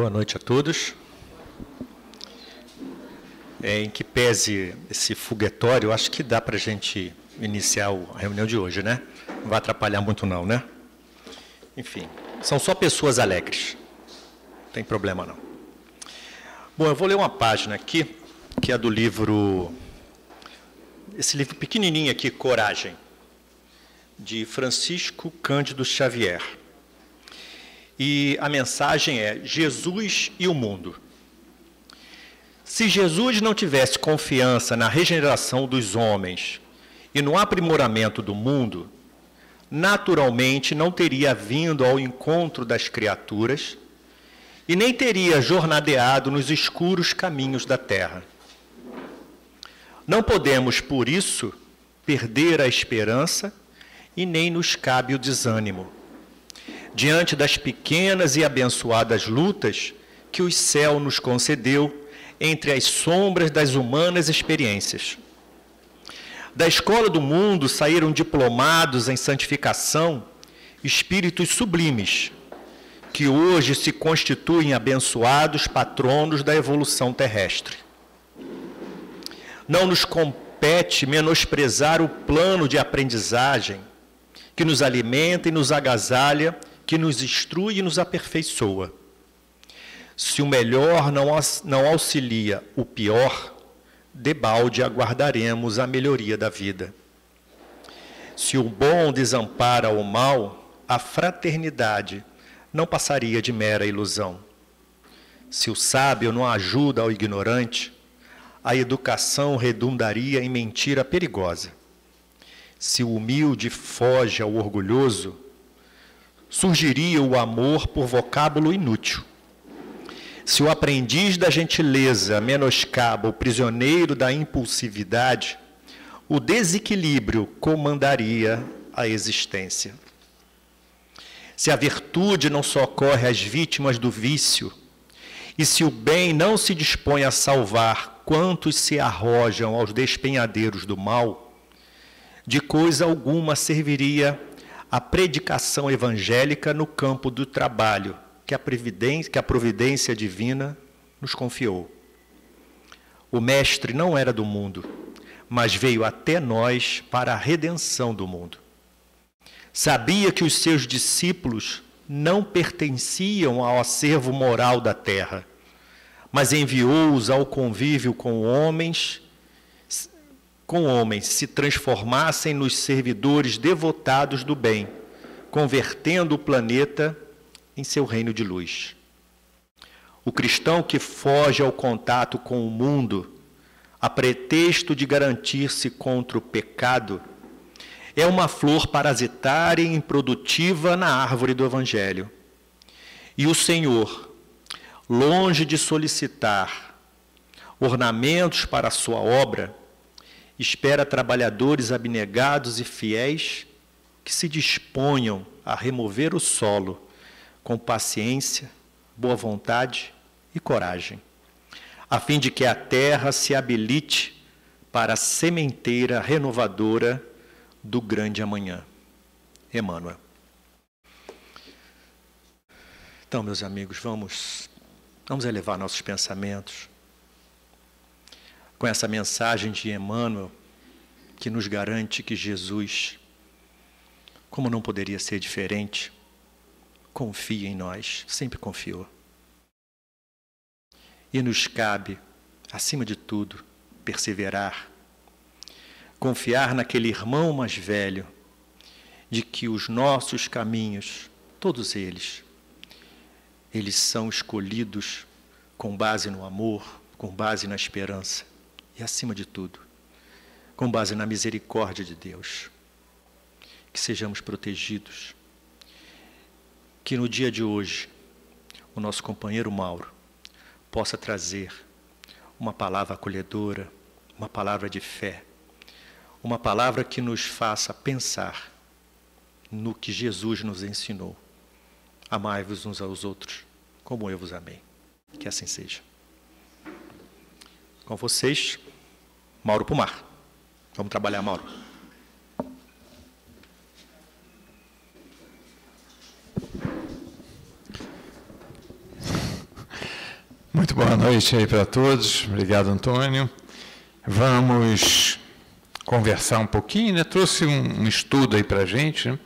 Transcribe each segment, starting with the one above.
Boa noite a todos. Em que pese esse foguetório, acho que dá para a gente iniciar a reunião de hoje, né? Não vai atrapalhar muito não, né? Enfim, são só pessoas alegres. Não tem problema não. Bom, eu vou ler uma página aqui, que é do livro... Esse livro pequenininho aqui, Coragem, de Francisco Cândido Xavier. E a mensagem é: Jesus e o mundo. Se Jesus não tivesse confiança na regeneração dos homens e no aprimoramento do mundo, naturalmente não teria vindo ao encontro das criaturas e nem teria jornadeado nos escuros caminhos da terra. Não podemos, por isso, perder a esperança e nem nos cabe o desânimo diante das pequenas e abençoadas lutas que o céu nos concedeu entre as sombras das humanas experiências. Da escola do mundo saíram diplomados em santificação espíritos sublimes, que hoje se constituem abençoados patronos da evolução terrestre. Não nos compete menosprezar o plano de aprendizagem que nos alimenta e nos agasalha, que nos instrui e nos aperfeiçoa. Se o melhor não auxilia o pior, debalde aguardaremos a melhoria da vida. Se o bom desampara o mal, a fraternidade não passaria de mera ilusão. Se o sábio não ajuda ao ignorante, a educação redundaria em mentira perigosa. Se o humilde foge ao orgulhoso, surgiria o amor por vocábulo inútil. Se o aprendiz da gentileza menoscaba o prisioneiro da impulsividade, o desequilíbrio comandaria a existência. Se a virtude não socorre as vítimas do vício, e se o bem não se dispõe a salvar quantos se arrojam aos despenhadeiros do mal, de coisa alguma serviria a predicação evangélica no campo do trabalho que a providência divina nos confiou. O Mestre não era do mundo, mas veio até nós para a redenção do mundo. Sabia que os seus discípulos não pertenciam ao acervo moral da terra, mas enviou-os ao convívio com homens se transformassem nos servidores devotados do bem, convertendo o planeta em seu reino de luz. O cristão que foge ao contato com o mundo, a pretexto de garantir-se contra o pecado, é uma flor parasitária e improdutiva na árvore do Evangelho. E o Senhor, longe de solicitar ornamentos para a sua obra, espera trabalhadores abnegados e fiéis que se disponham a remover o solo com paciência, boa vontade e coragem, a fim de que a terra se habilite para a sementeira renovadora do grande amanhã. Emmanuel. Então, meus amigos, vamos elevar nossos pensamentos com essa mensagem de Emmanuel, que nos garante que Jesus, como não poderia ser diferente, confia em nós, sempre confiou. E nos cabe, acima de tudo, perseverar, confiar naquele irmão mais velho, de que os nossos caminhos, todos eles são escolhidos com base no amor, com base na esperança e, acima de tudo, com base na misericórdia de Deus. Que sejamos protegidos. Que no dia de hoje, o nosso companheiro Mauro possa trazer uma palavra acolhedora, uma palavra de fé, uma palavra que nos faça pensar no que Jesus nos ensinou. Amai-vos uns aos outros, como eu vos amei. Que assim seja. Com vocês, Mauro Pomar. Vamos trabalhar, Mauro. Muito boa noite aí para todos. Obrigado, Antônio. Vamos conversar um pouquinho, né? Trouxe um estudo aí para a gente, né?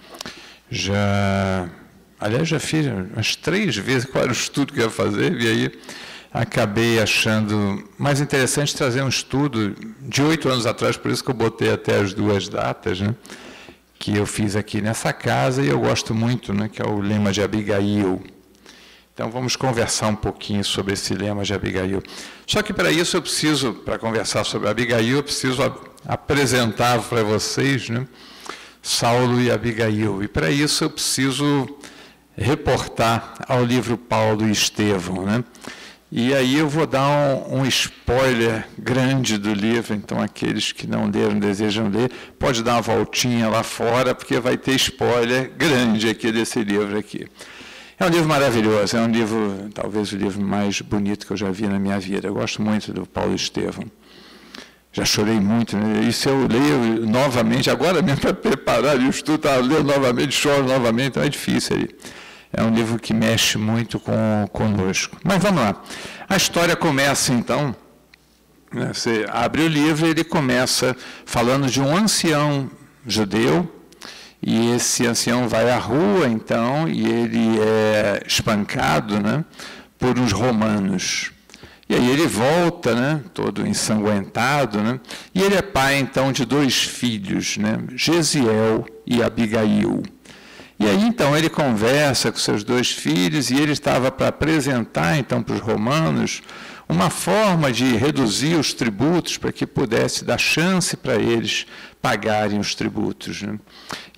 Aliás, já fiz umas 3 vezes qual era o estudo que eu ia fazer, e aí acabei achando mais interessante trazer um estudo de 8 anos atrás, por isso que eu botei até as 2 datas, né? Que eu fiz aqui nessa casa, e eu gosto muito, né? Que é o lema de Abigail. Então, vamos conversar um pouquinho sobre esse lema de Abigail. Só que, para isso, para conversar sobre Abigail, eu preciso apresentar para vocês, né, Saulo e Abigail. E, para isso, eu preciso reportar ao livro Paulo e Estevão, né? E aí eu vou dar um spoiler grande do livro, então aqueles que não leram, desejam ler, pode dar uma voltinha lá fora, porque vai ter spoiler grande aqui desse livro aqui. É um livro maravilhoso, é um livro, talvez o livro mais bonito que eu já vi na minha vida. Eu gosto muito do Paulo e Estevão. Já chorei muito, né? E se eu leio novamente, agora mesmo para preparar o estudo, tá, leio novamente, choro novamente, então é difícil aí. É um livro que mexe muito conosco. Mas vamos lá. A história começa, então, né, você abre o livro e ele começa falando de um ancião judeu. E esse ancião vai à rua, então, e ele é espancado, né, por uns romanos. E aí ele volta, né, todo ensanguentado, né, e ele é pai, então, de 2 filhos, né, Gesiel e Abigail. E aí, então, ele conversa com seus 2 filhos, e ele estava para apresentar, então, para os romanos, uma forma de reduzir os tributos para que pudesse dar chance para eles pagarem os tributos, né?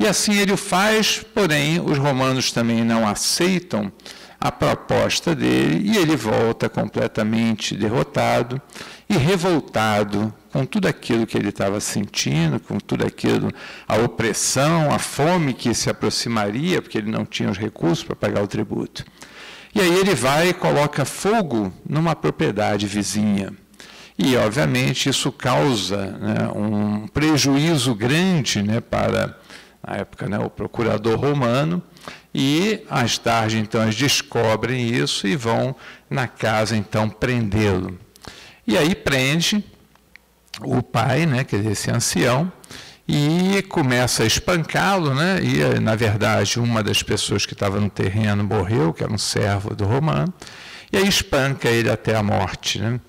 E assim ele o faz, porém os romanos também não aceitam a proposta dele e ele volta completamente derrotado e revoltado com tudo aquilo que ele estava sentindo, com tudo aquilo, a opressão, a fome que se aproximaria, porque ele não tinha os recursos para pagar o tributo. E aí ele vai e coloca fogo numa propriedade vizinha. E, obviamente, isso causa, né, um prejuízo grande, né, para, na época, né, o procurador romano, e, mais tarde, então, eles descobrem isso e vão na casa, então, prendê-lo. E aí prende o pai, né, quer dizer, esse ancião, e começa a espancá-lo, né, e, na verdade, uma das pessoas que estava no terreno morreu, que era um servo do romano, e aí espanca ele até a morte, né.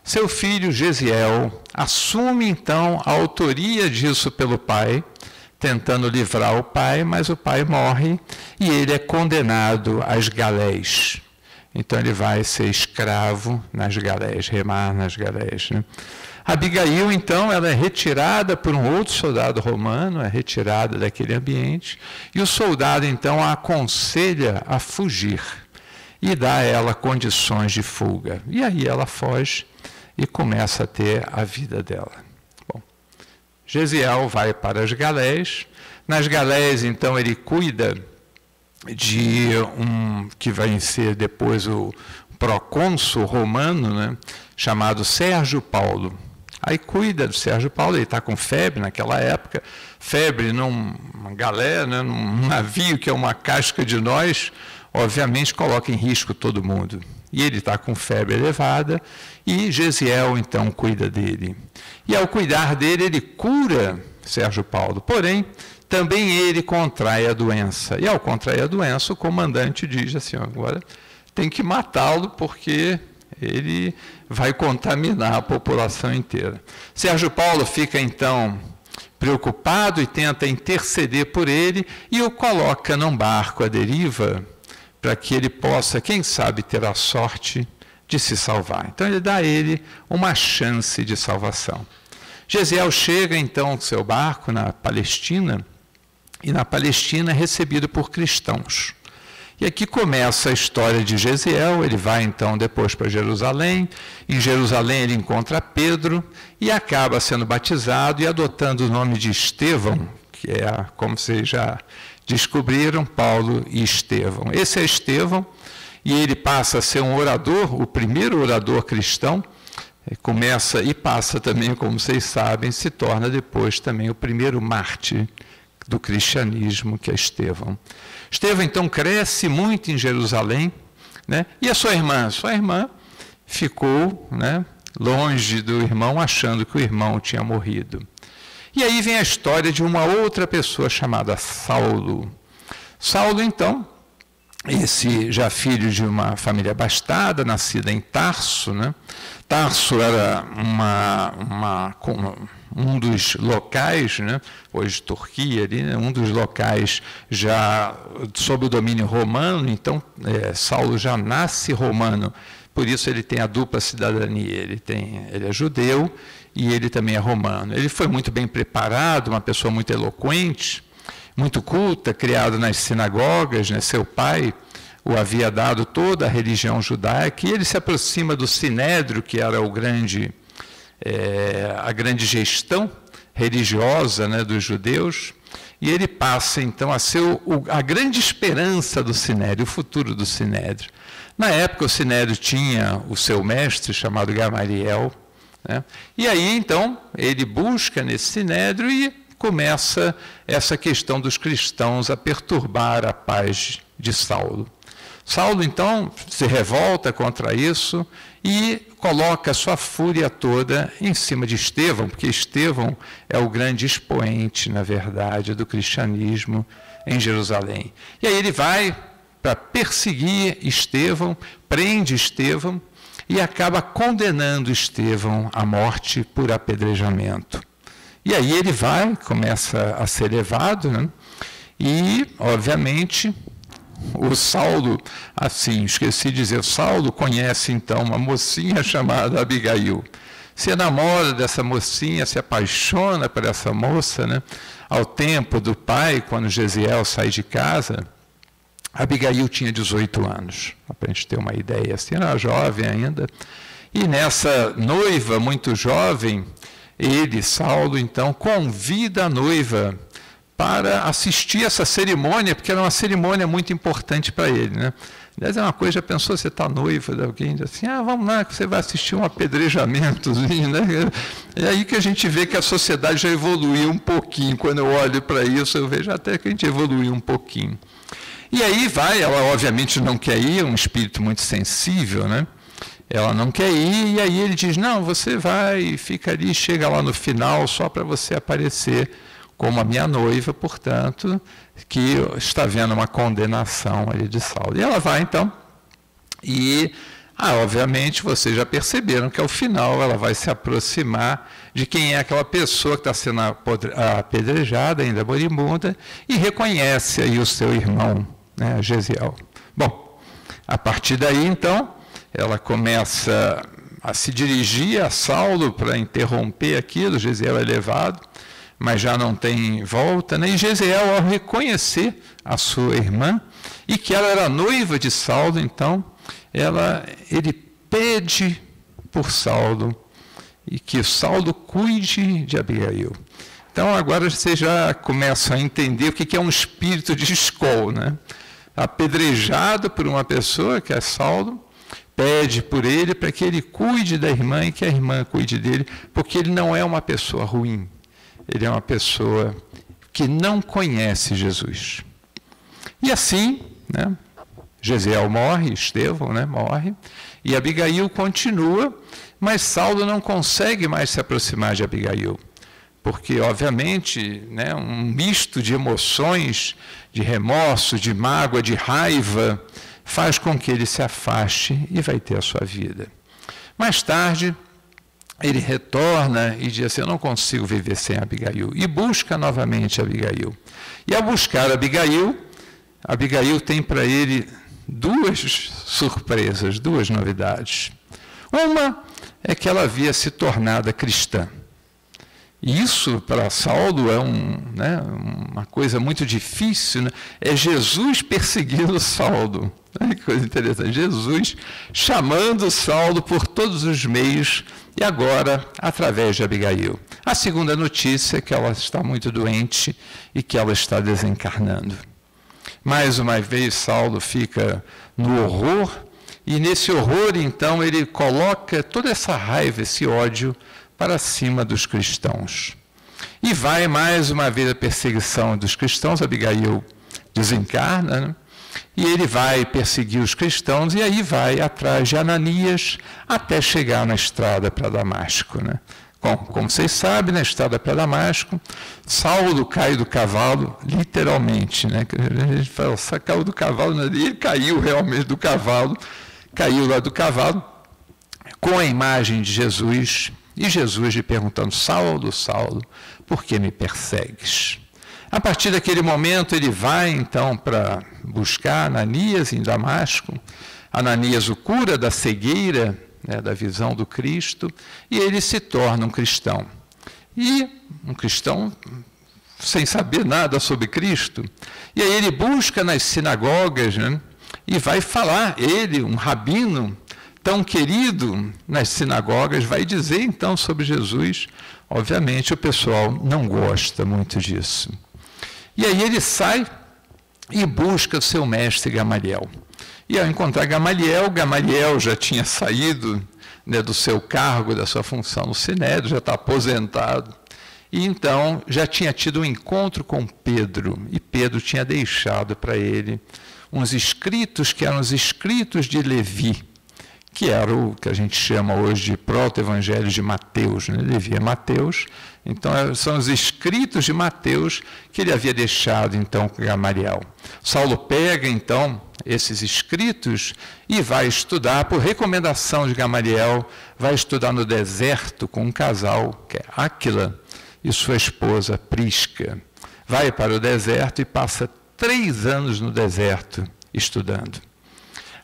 Seu filho Gesiel assume, então, a autoria disso pelo pai, tentando livrar o pai, mas o pai morre e ele é condenado às galés. Então, ele vai ser escravo nas galés, remar nas galés, né? Abigail, então, ela é retirada por um outro soldado romano, é retirada daquele ambiente, e o soldado, então, a aconselha a fugir e dá a ela condições de fuga. E aí ela foge e começa a ter a vida dela. Bom, Gesiel vai para as galés. Nas galés, então, ele cuida de que vai ser depois o procônsul romano, né, chamado Sérgio Paulo. Aí cuida do Sérgio Paulo, ele está com febre naquela época, febre numa galé, né, num navio que é uma casca de nós, obviamente coloca em risco todo mundo. E ele está com febre elevada, e Gesiel, então, cuida dele. E ao cuidar dele, ele cura Sérgio Paulo, porém, também ele contrai a doença. E ao contrair a doença, o comandante diz assim, agora tem que matá-lo, porque ele vai contaminar a população inteira. Sérgio Paulo fica, então, preocupado e tenta interceder por ele, e o coloca num barco à deriva, para que ele possa, quem sabe, ter a sorte de se salvar. Então, ele dá a ele uma chance de salvação. Gesiel chega, então, com seu barco na Palestina, e na Palestina é recebido por cristãos. E aqui começa a história de Gesiel. Ele vai, então, depois para Jerusalém. Em Jerusalém, ele encontra Pedro e acaba sendo batizado e adotando o nome de Estevão, que é, como vocês já descobriram, Paulo e Estevão. Esse é Estevão, e ele passa a ser um orador, o primeiro orador cristão, começa e passa também, como vocês sabem, se torna depois também o primeiro mártir do cristianismo, que é Estevão. Estevão, então, cresce muito em Jerusalém, né? E a sua irmã? Sua irmã ficou, né, longe do irmão, achando que o irmão tinha morrido. E aí vem a história de uma outra pessoa chamada Saulo. Saulo, então, esse já filho de uma família abastada, nascida em Tarso, né? Tarso era um dos locais, né? Hoje Turquia, ali, né? Um dos locais já sob o domínio romano, então Saulo já nasce romano, por isso ele tem a dupla cidadania, ele é judeu e ele também é romano. Ele foi muito bem preparado, uma pessoa muito eloquente, muito culta, criado nas sinagogas, né? Seu pai o havia dado toda a religião judaica, e ele se aproxima do Sinédrio, que era a grande gestão religiosa, né, dos judeus, e ele passa então a ser a grande esperança do Sinédrio, o futuro do Sinédrio. Na época o Sinédrio tinha o seu mestre chamado Gamaliel, né? E aí então ele busca nesse Sinédrio e começa essa questão dos cristãos a perturbar a paz de Saulo. Saulo, então, se revolta contra isso e coloca a sua fúria toda em cima de Estevão, porque Estevão é o grande expoente, na verdade, do cristianismo em Jerusalém. E aí ele vai para perseguir Estevão, prende Estevão e acaba condenando Estevão à morte por apedrejamento. E aí ele começa a ser levado, né? E, obviamente, o Saulo, assim, esqueci de dizer, o Saulo conhece então uma mocinha chamada Abigail. Se enamora dessa mocinha, se apaixona por essa moça, né? Ao tempo do pai, quando Jesiel sai de casa, Abigail tinha 18 anos, para a gente ter uma ideia, assim, era jovem ainda. E nessa noiva muito jovem, Saulo, então, convida a noiva para assistir essa cerimônia, porque era uma cerimônia muito importante para ele, né? Aliás, é uma coisa, já pensou, você está noiva de alguém, assim, vamos lá, que você vai assistir um apedrejamentozinho, né? É aí que a gente vê que a sociedade já evoluiu um pouquinho. Quando eu olho para isso, eu vejo até que a gente evoluiu um pouquinho. E aí ela obviamente não quer ir, é um espírito muito sensível, né? Ela não quer ir, e aí ele diz, não, você vai, fica ali, chega lá no final, só para você aparecer como a minha noiva, portanto, que está vendo uma condenação ali de Saulo. E ela vai, então, e, obviamente, vocês já perceberam que, ao final, ela vai se aproximar de quem é aquela pessoa que está sendo apedrejada, ainda moribunda, e reconhece aí o seu irmão, né, Jesiel. Bom, a partir daí, então, ela começa a se dirigir a Saulo para interromper aquilo, Jesiel é levado, mas já não tem volta, né? E Jesiel, ao reconhecer a sua irmã, e que ela era noiva de Saulo, então, ele pede por Saulo, e que Saulo cuide de Abigail. Então, agora você já começa a entender o que é um espírito de escol, né? Apedrejado por uma pessoa, que é Saulo, pede por ele para que ele cuide da irmã e que a irmã cuide dele, porque ele não é uma pessoa ruim. Ele é uma pessoa que não conhece Jesus. E assim, né, Jesiel morre, Estevão, né, morre, e Abigail continua, mas Saulo não consegue mais se aproximar de Abigail, porque, obviamente, né, um misto de emoções, de remorso, de mágoa, de raiva, faz com que ele se afaste e vai ter a sua vida. Mais tarde, ele retorna e diz assim, eu não consigo viver sem Abigail, e busca novamente Abigail. E ao buscar Abigail tem para ele duas surpresas, duas novidades. Uma é que ela havia se tornado cristã. E isso, para Saulo, é uma coisa muito difícil, né? É Jesus perseguindo Saulo. Que coisa interessante. Jesus chamando Saulo por todos os meios, e agora através de Abigail. A segunda notícia é que ela está muito doente e que ela está desencarnando. Mais uma vez, Saulo fica no horror, e nesse horror, então, ele coloca toda essa raiva, esse ódio, para cima dos cristãos. E vai mais uma vez a perseguição dos cristãos. Abigail desencarna, né? e ele vai perseguir os cristãos, e aí vai atrás de Ananias até chegar na estrada para Damasco, né? Bom, como vocês sabem, na estrada para Damasco, Saulo cai do cavalo, literalmente, né? A gente fala, caiu do cavalo, ele caiu realmente do cavalo, caiu lá do cavalo, com a imagem de Jesus, e Jesus lhe perguntando, Saulo, Saulo, por que me persegues? A partir daquele momento, ele vai, então, para buscar Ananias em Damasco. Ananias o cura da cegueira, né, da visão do Cristo, e ele se torna um cristão. E um cristão sem saber nada sobre Cristo. E aí ele busca nas sinagogas, né, e vai falar, ele, um rabino tão querido nas sinagogas, vai dizer então sobre Jesus. Obviamente o pessoal não gosta muito disso. E aí ele sai e busca o seu mestre Gamaliel. E ao encontrar Gamaliel, Gamaliel já tinha saído, né, do seu cargo, da sua função no Sinédrio, já está aposentado. E então já tinha tido um encontro com Pedro, e Pedro tinha deixado para ele uns escritos que eram os escritos de Levi, que era o que a gente chama hoje de proto-evangelho de Mateus, né? Levi é Mateus, então são os escritos de Mateus que ele havia deixado então com Gamaliel. Saulo pega então esses escritos e vai estudar, por recomendação de Gamaliel, vai estudar no deserto com um casal, que é Áquila e sua esposa Prisca. Vai para o deserto e passa 3 anos no deserto estudando.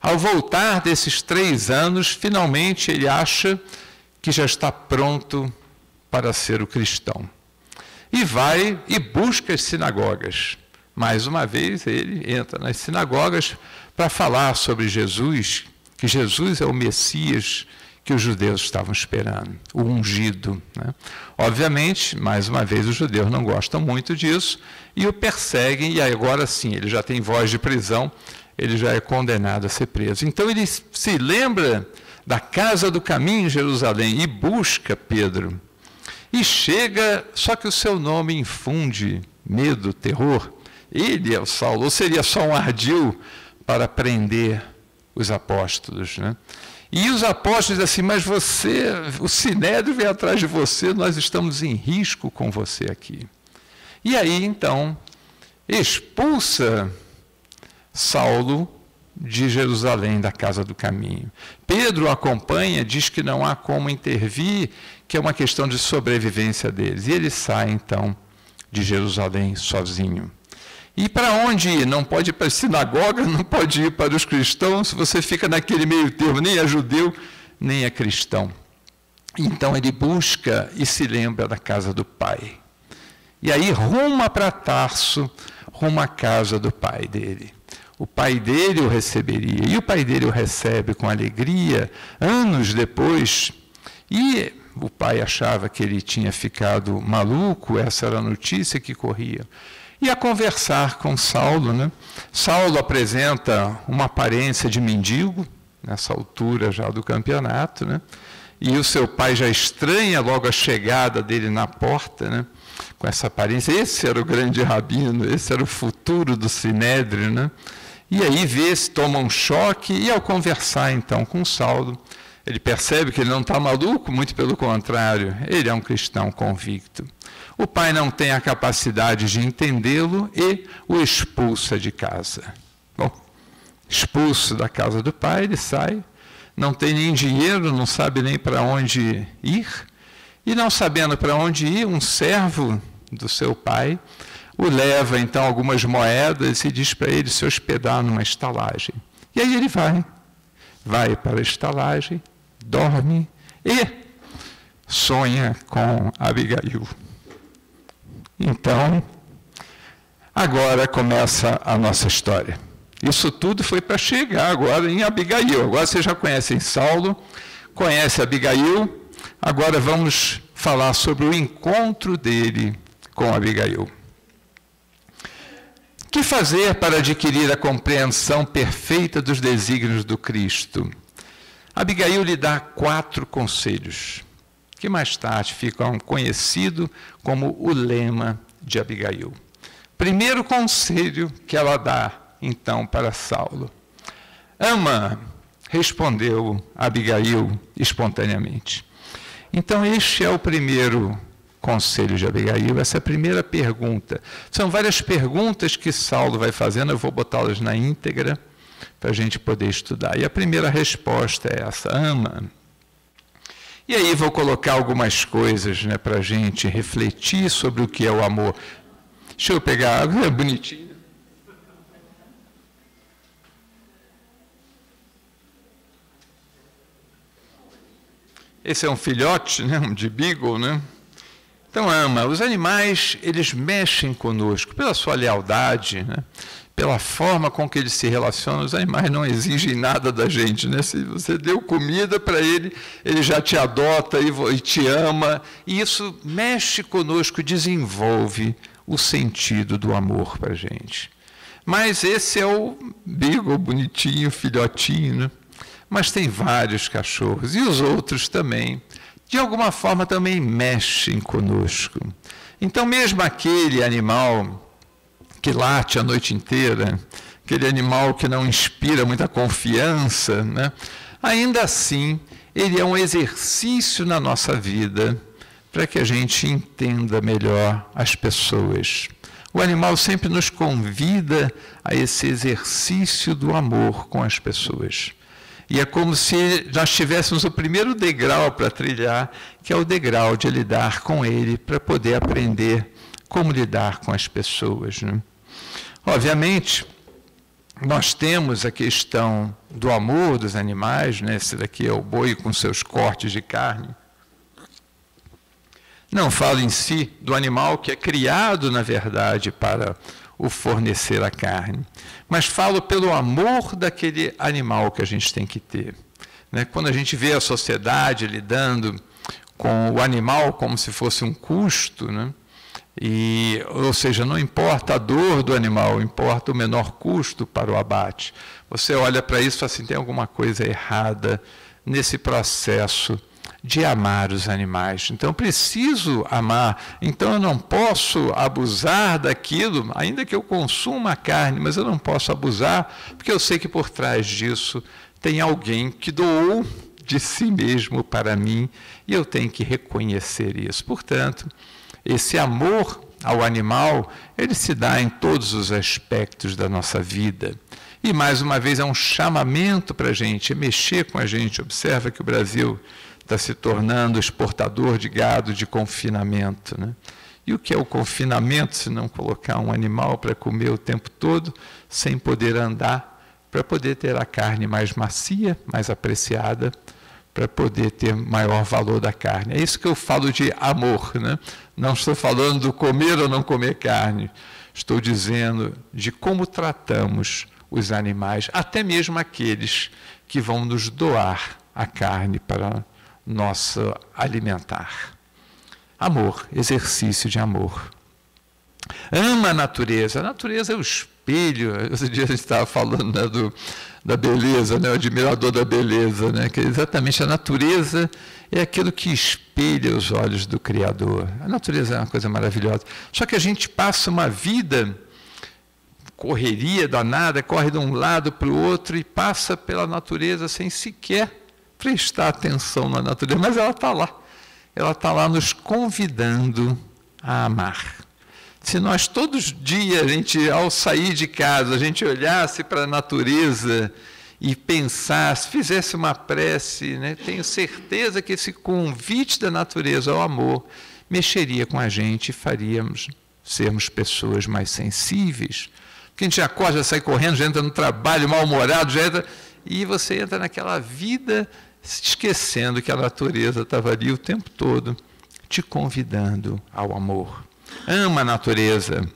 Ao voltar desses 3 anos, finalmente ele acha que já está pronto para ser o cristão. E vai e busca as sinagogas. Mais uma vez, ele entra nas sinagogas para falar sobre Jesus, que Jesus é o Messias que os judeus estavam esperando, o ungido, né? Obviamente, mais uma vez, os judeus não gostam muito disso e o perseguem, e agora sim, ele já tem voz de prisão, ele já é condenado a ser preso. Então ele se lembra da casa do caminho em Jerusalém e busca Pedro. E chega, só que o seu nome infunde medo, terror. Ele é o Saulo, ou seria só um ardil para prender os apóstolos, né? E os apóstolos dizem assim, mas você, o Sinédrio vem atrás de você, nós estamos em risco com você aqui. E aí, então, expulsa Saulo de Jerusalém, da casa do caminho. Pedro o acompanha, diz que não há como intervir, que é uma questão de sobrevivência deles. E ele sai, então, de Jerusalém sozinho. E para onde ir? Não pode ir para a sinagoga, não pode ir para os cristãos, você fica naquele meio termo, nem é judeu, nem é cristão. Então ele busca e se lembra da casa do pai. E aí ruma para Tarso, ruma à casa do pai dele. O pai dele o receberia, e o pai dele o recebe com alegria, anos depois. E o pai achava que ele tinha ficado maluco, essa era a notícia que corria. E a conversar com Saulo, né? Saulo apresenta uma aparência de mendigo, nessa altura já do campeonato, né? E o seu pai já estranha logo a chegada dele na porta, né? Com essa aparência. Esse era o grande rabino, esse era o futuro do Sinédrio, né? E aí vê-se, toma um choque, e ao conversar então com Saulo, ele percebe que ele não está maluco, muito pelo contrário, ele é um cristão convicto. O pai não tem a capacidade de entendê-lo e o expulsa de casa. Bom, expulso da casa do pai, ele sai, não tem nem dinheiro, não sabe nem para onde ir, e não sabendo para onde ir, um servo do seu pai o leva então algumas moedas e diz para ele se hospedar numa estalagem. E aí ele vai para a estalagem, dorme e sonha com Abigail. Então, agora começa a nossa história. Isso tudo foi para chegar agora em Abigail. Agora vocês já conhecem Saulo, conhecem Abigail. Agora vamos falar sobre o encontro dele com Abigail. O que fazer para adquirir a compreensão perfeita dos desígnios do Cristo? Abigail lhe dá 4 conselhos, que mais tarde ficam conhecidos como o lema de Abigail. Primeiro conselho que ela dá então para Saulo. Ama, respondeu Abigail espontaneamente. Então, este é o primeiro conselho de Abigail, essa é a primeira pergunta. São várias perguntas que Saulo vai fazendo, eu vou botá-las na íntegra para a gente poder estudar. E a primeira resposta é essa: ama. E aí vou colocar algumas coisas, né, para a gente refletir sobre o que é o amor. Deixa eu pegar água, é bonitinho. Esse é um filhote, né, de beagle, né? Então, ama. Os animais, eles mexem conosco pela sua lealdade, né? Pela forma com que eles se relacionam. Os animais não exigem nada da gente, né? Se você deu comida para ele, ele já te adota e te ama. E isso mexe conosco, desenvolve o sentido do amor para a gente. Mas esse é o beagle, bonitinho, filhotinho, né? Mas tem vários cachorros, e os outros também, de alguma forma também mexem conosco. Então, mesmo aquele animal que late a noite inteira, aquele animal que não inspira muita confiança, né? Ainda assim, ele é um exercício na nossa vida para que a gente entenda melhor as pessoas. O animal sempre nos convida a esse exercício do amor com as pessoas. E é como se nós tivéssemos o primeiro degrau para trilhar, que é o degrau de lidar com ele, para poder aprender como lidar com as pessoas, né? Obviamente, nós temos a questão do amor dos animais, né? Esse daqui é o boi com seus cortes de carne. Não falo em si do animal que é criado, na verdade, para o fornecer a carne, mas falo pelo amor daquele animal que a gente tem que ter, né? Quando a gente vê a sociedade lidando com o animal como se fosse um custo, né? Ou seja, não importa a dor do animal, importa o menor custo para o abate. Você olha para isso e fala assim, tem alguma coisa errada nesse processo de amar os animais. Então, eu preciso amar. Então, eu não posso abusar daquilo, ainda que eu consuma a carne, mas eu não posso abusar, porque eu sei que por trás disso tem alguém que doou de si mesmo para mim, e eu tenho que reconhecer isso. Portanto, esse amor ao animal, ele se dá em todos os aspectos da nossa vida. E, mais uma vez, é um chamamento para a gente, é mexer com a gente. Observa que o Brasil está se tornando exportador de gado de confinamento, né? E o que é o confinamento, se não colocar um animal para comer o tempo todo, sem poder andar, para poder ter a carne mais macia, mais apreciada, para poder ter maior valor da carne. É isso que eu falo de amor, né? Não estou falando do comer ou não comer carne, estou dizendo de como tratamos os animais, até mesmo aqueles que vão nos doar a carne para nosso alimentar. Amor, exercício de amor. Ama a natureza é o espelho. Esse dia a gente estava falando, né, da beleza, né, o admirador da beleza, né, que exatamente a natureza é aquilo que espelha os olhos do Criador. A natureza é uma coisa maravilhosa. Só que a gente passa uma vida, correria danada, corre de um lado para o outro e passa pela natureza sem sequer prestar atenção na natureza, mas ela está lá nos convidando a amar. Se nós todos os dias, ao sair de casa, a gente olhasse para a natureza e pensasse, fizesse uma prece, né, tenho certeza que esse convite da natureza ao amor mexeria com a gente e faríamos sermos pessoas mais sensíveis. Porque a gente já acorda, já sai correndo, já entra no trabalho mal-humorado, e você entra naquela vida esquecendo que a natureza estava ali o tempo todo te convidando ao amor. Ama a natureza,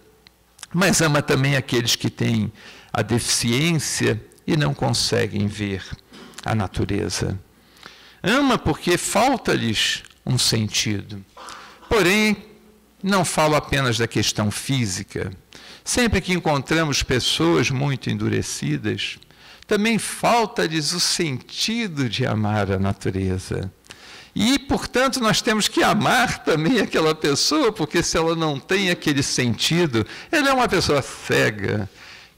mas ama também aqueles que têm a deficiência e não conseguem ver a natureza. Ama porque falta-lhes um sentido. Porém, não falo apenas da questão física. Sempre que encontramos pessoas muito endurecidas, também falta-lhes o sentido de amar a natureza. E, portanto, nós temos que amar também aquela pessoa, porque se ela não tem aquele sentido, ela é uma pessoa cega,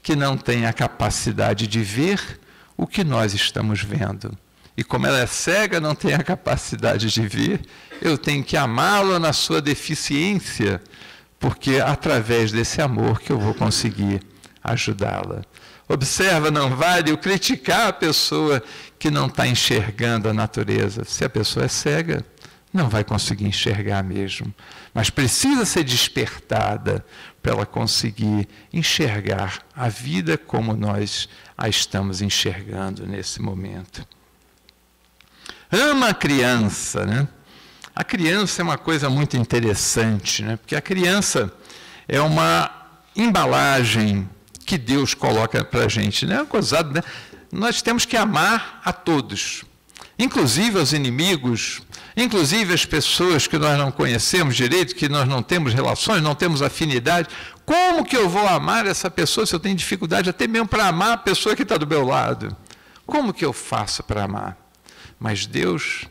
que não tem a capacidade de ver o que nós estamos vendo. E como ela é cega, não tem a capacidade de ver, eu tenho que amá-la na sua deficiência, porque é através desse amor que eu vou conseguir ajudá-la. Observa, não vale eu criticar a pessoa que não está enxergando a natureza. Se a pessoa é cega, não vai conseguir enxergar mesmo. Mas precisa ser despertada para ela conseguir enxergar a vida como nós a estamos enxergando nesse momento. Ama a criança, né? A criança é uma coisa muito interessante, né? Porque a criança é uma embalagem que Deus coloca para a gente, né? Gozado, né? Nós temos que amar a todos, inclusive aos inimigos, inclusive as pessoas que nós não conhecemos direito, que nós não temos relações, não temos afinidade. Como que eu vou amar essa pessoa se eu tenho dificuldade até mesmo para amar a pessoa que está do meu lado? Como que eu faço para amar? Mas Deus,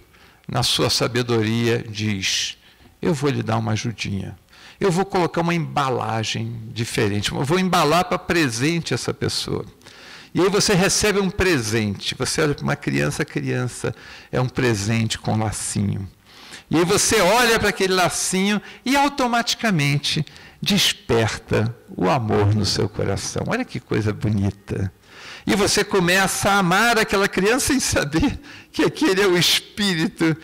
na sua sabedoria, diz, eu vou lhe dar uma ajudinha. Eu vou colocar uma embalagem diferente, eu vou embalar para presente essa pessoa. E aí você recebe um presente, você olha para uma criança, a criança é um presente com lacinho. E aí você olha para aquele lacinho e automaticamente desperta o amor no seu coração. Olha que coisa bonita. E você começa a amar aquela criança sem saber que aquele é o espírito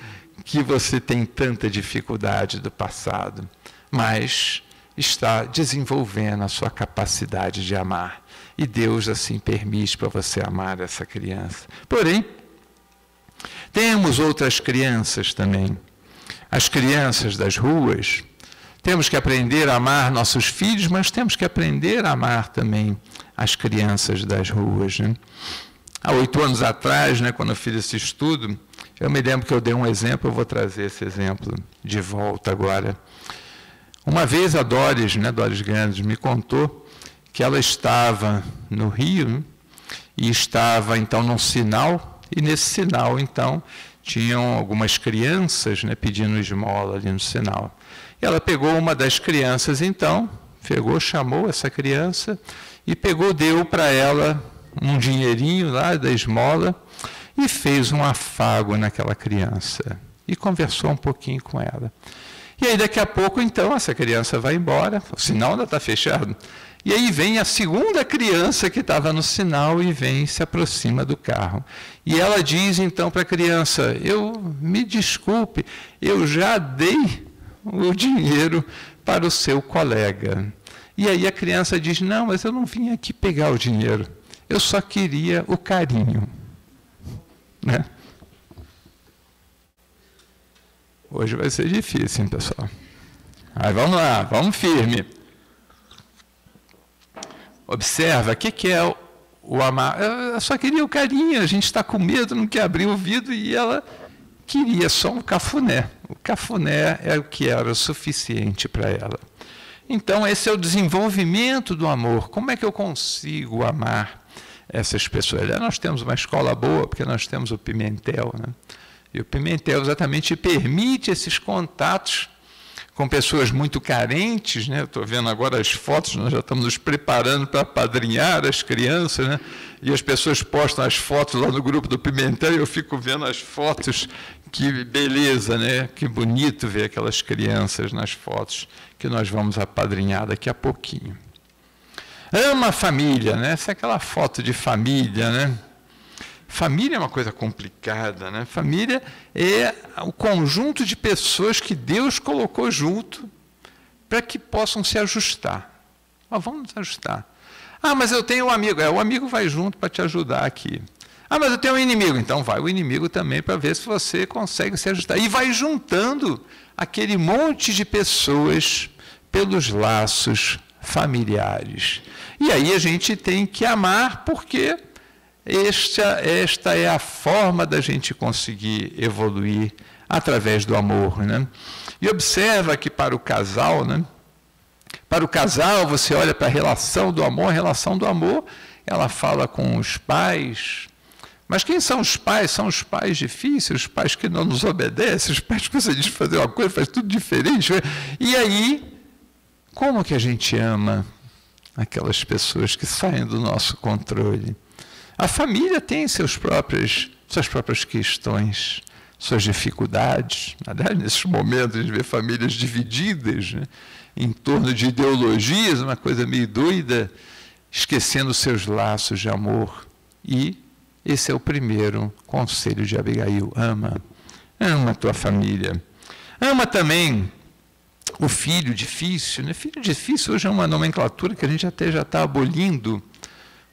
que você tem tanta dificuldade do passado, mas está desenvolvendo a sua capacidade de amar. E Deus assim permite para você amar essa criança. Porém, temos outras crianças também. As crianças das ruas. Temos que aprender a amar nossos filhos, mas temos que aprender a amar também as crianças das ruas, né? Há 8 anos atrás, né, quando eu fiz esse estudo, eu me lembro que eu dei um exemplo, eu vou trazer esse exemplo de volta agora. Uma vez a Doris, né, Doris Grandes, me contou que ela estava no Rio, né, e estava então num sinal, e nesse sinal então tinham algumas crianças, né, pedindo esmola ali no sinal. E ela pegou uma das crianças então, chamou essa criança e deu para ela um dinheirinho lá da esmola e fez um afago naquela criança e conversou um pouquinho com ela. E aí daqui a pouco então essa criança vai embora, o sinal ainda está fechado. E aí vem a segunda criança que estava no sinal e vem e se aproxima do carro. E ela diz então para a criança, me desculpe, eu já dei o dinheiro para o seu colega. E aí a criança diz, não, mas eu não vim aqui pegar o dinheiro, eu só queria o carinho. Né? Hoje vai ser difícil, hein, pessoal? Aí vamos lá, vamos firme. Observa, o que é o amar? Eu só queria o carinho, a gente está com medo, não quer abrir o vidro, e ela queria só um cafuné. O cafuné é o que era o suficiente para ela. Então, esse é o desenvolvimento do amor. Como é que eu consigo amar essas pessoas? Nós temos uma escola boa, porque nós temos o Pimentel, né? E o Pimentel exatamente permite esses contatos com pessoas muito carentes, né? Eu estou vendo agora as fotos, nós já estamos nos preparando para apadrinhar as crianças, né? E as pessoas postam as fotos lá no grupo do Pimentel e eu fico vendo as fotos, que beleza, né? Que bonito ver aquelas crianças nas fotos que nós vamos apadrinhar daqui a pouquinho. Ama a família, né? Essa é aquela foto de família, né? Família é uma coisa complicada, né? Família é o conjunto de pessoas que Deus colocou junto para que possam se ajustar. Vamos nos ajustar. Mas eu tenho um amigo. O amigo vai junto para te ajudar aqui. Mas eu tenho um inimigo. Então vai o inimigo também para ver se você consegue se ajustar. E vai juntando aquele monte de pessoas pelos laços familiares. E aí a gente tem que amar, porque esta é a forma da gente conseguir evoluir através do amor, né? E observa que para o casal, né? Para o casal, você olha para a relação do amor, ela fala com os pais. Mas quem são os pais? São os pais difíceis, os pais que não nos obedecem, os pais que você diz fazer uma coisa, faz tudo diferente. E aí, como que a gente ama aquelas pessoas que saem do nosso controle. A família tem suas próprias questões, suas dificuldades. Aliás, nesses momentos a gente vê famílias divididas, né, em torno de ideologias, uma coisa meio doida, esquecendo seus laços de amor. E esse é o primeiro conselho de Abigail: ama a tua família. Ama também o filho difícil, né? Filho difícil hoje é uma nomenclatura que a gente até já está abolindo,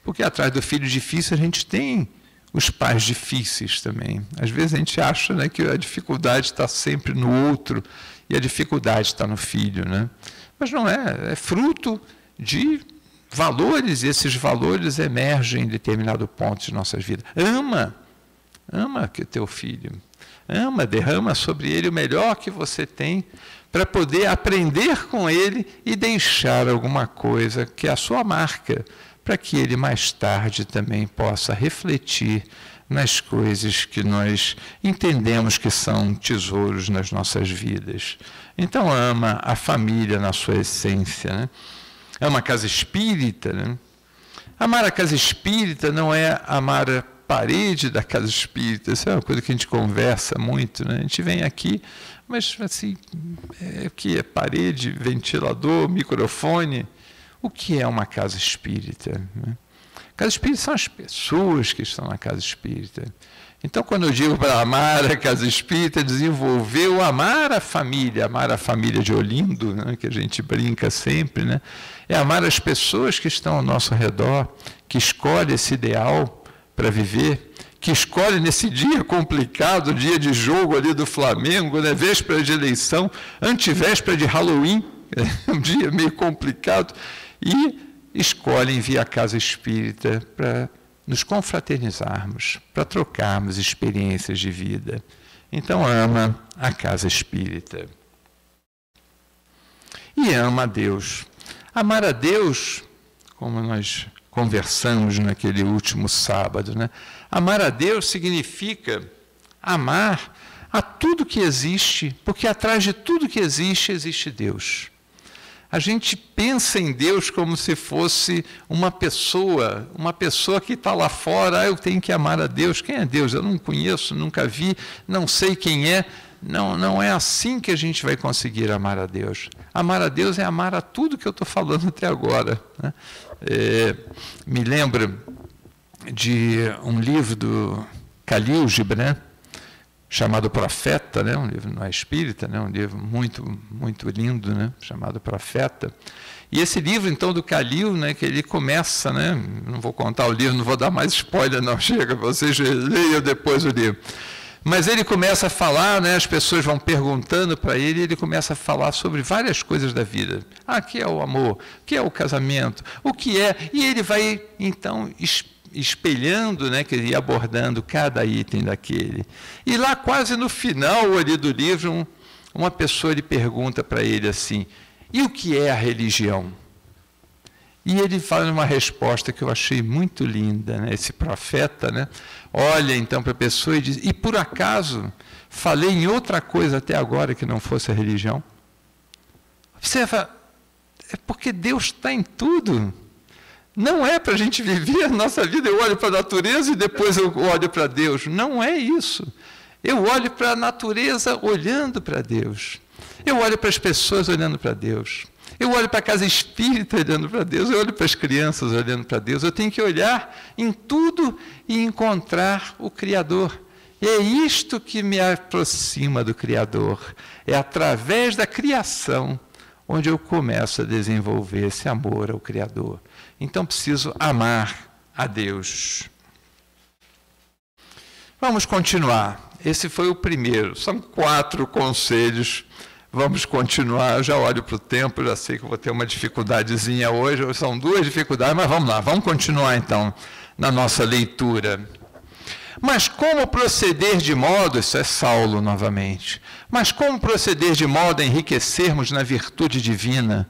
porque atrás do filho difícil a gente tem os pais difíceis também. Às vezes a gente acha, né, que a dificuldade está sempre no outro e a dificuldade está no filho, né? Mas não é, é fruto de valores, e esses valores emergem em determinado ponto de nossas vidas. Ama que teu filho. Ama, derrama sobre ele o melhor que você tem, para poder aprender com ele e deixar alguma coisa que é a sua marca, para que ele mais tarde também possa refletir nas coisas que nós entendemos que são tesouros nas nossas vidas. Então ama a família na sua essência, né? Ama a casa espírita, né? Amar a casa espírita não é amar a parede da casa espírita. Isso é uma coisa que a gente conversa muito, né? A gente vem aqui, mas assim, o que é parede, ventilador, microfone? O que é uma casa espírita, né? Casa espírita são as pessoas que estão na casa espírita. Então, quando eu digo para amar a casa espírita, desenvolver o amar a família de Olindo, né, que a gente brinca sempre, né, é amar as pessoas que estão ao nosso redor, que escolhem esse ideal para viver, que escolhem nesse dia complicado, dia de jogo ali do Flamengo, né, véspera de eleição, antivéspera de Halloween, é um dia meio complicado, e escolhem vir à casa espírita para nos confraternizarmos, para trocarmos experiências de vida. Então ama a casa espírita. E ama a Deus. Amar a Deus, como nós conversamos naquele último sábado, né? Amar a Deus significa amar a tudo que existe, porque atrás de tudo que existe, existe Deus. A gente pensa em Deus como se fosse uma pessoa que está lá fora. Eu tenho que amar a Deus. Quem é Deus? Eu não conheço, nunca vi, não sei quem é. Não é assim que a gente vai conseguir amar a Deus. Amar a Deus é amar a tudo que eu estou falando até agora, né? Me lembro de um livro do Khalil Gibran, chamado Profeta, né? Um livro não é espírita, né? Um livro muito, muito lindo, né? Chamado Profeta. E esse livro, então, do Khalil, né? Que ele começa, né? Não vou contar o livro, não vou dar mais spoiler, não, chega, vocês leiam depois o livro. Mas ele começa a falar, né? As pessoas vão perguntando para ele, e ele começa a falar sobre várias coisas da vida. O que é o amor? O que é o casamento? O que é? E ele vai, então, espelhando, né, e abordando cada item daquele. E lá quase no final ali do livro, uma pessoa lhe pergunta para ele assim: e o que é a religião? E ele faz uma resposta que eu achei muito linda, né? Esse profeta, né, olha então para a pessoa e diz: e por acaso falei em outra coisa até agora que não fosse a religião? Observa, é porque Deus está em tudo. Não é para a gente viver a nossa vida, eu olho para a natureza e depois eu olho para Deus. Não é isso. Eu olho para a natureza olhando para Deus. Eu olho para as pessoas olhando para Deus. Eu olho para a casa espírita olhando para Deus. Eu olho para as crianças olhando para Deus. Eu tenho que olhar em tudo e encontrar o Criador. E é isto que me aproxima do Criador. É através da criação onde eu começo a desenvolver esse amor ao Criador. Então preciso amar a Deus. Vamos continuar. Esse foi o primeiro. São 4 conselhos. Vamos continuar. Eu já olho para o tempo, já sei que eu vou ter uma dificuldadezinha hoje. São 2 dificuldades, mas vamos lá. Vamos continuar então na nossa leitura. Mas como proceder de modo, isso é Saulo novamente, mas como proceder de modo a enriquecermos na virtude divina?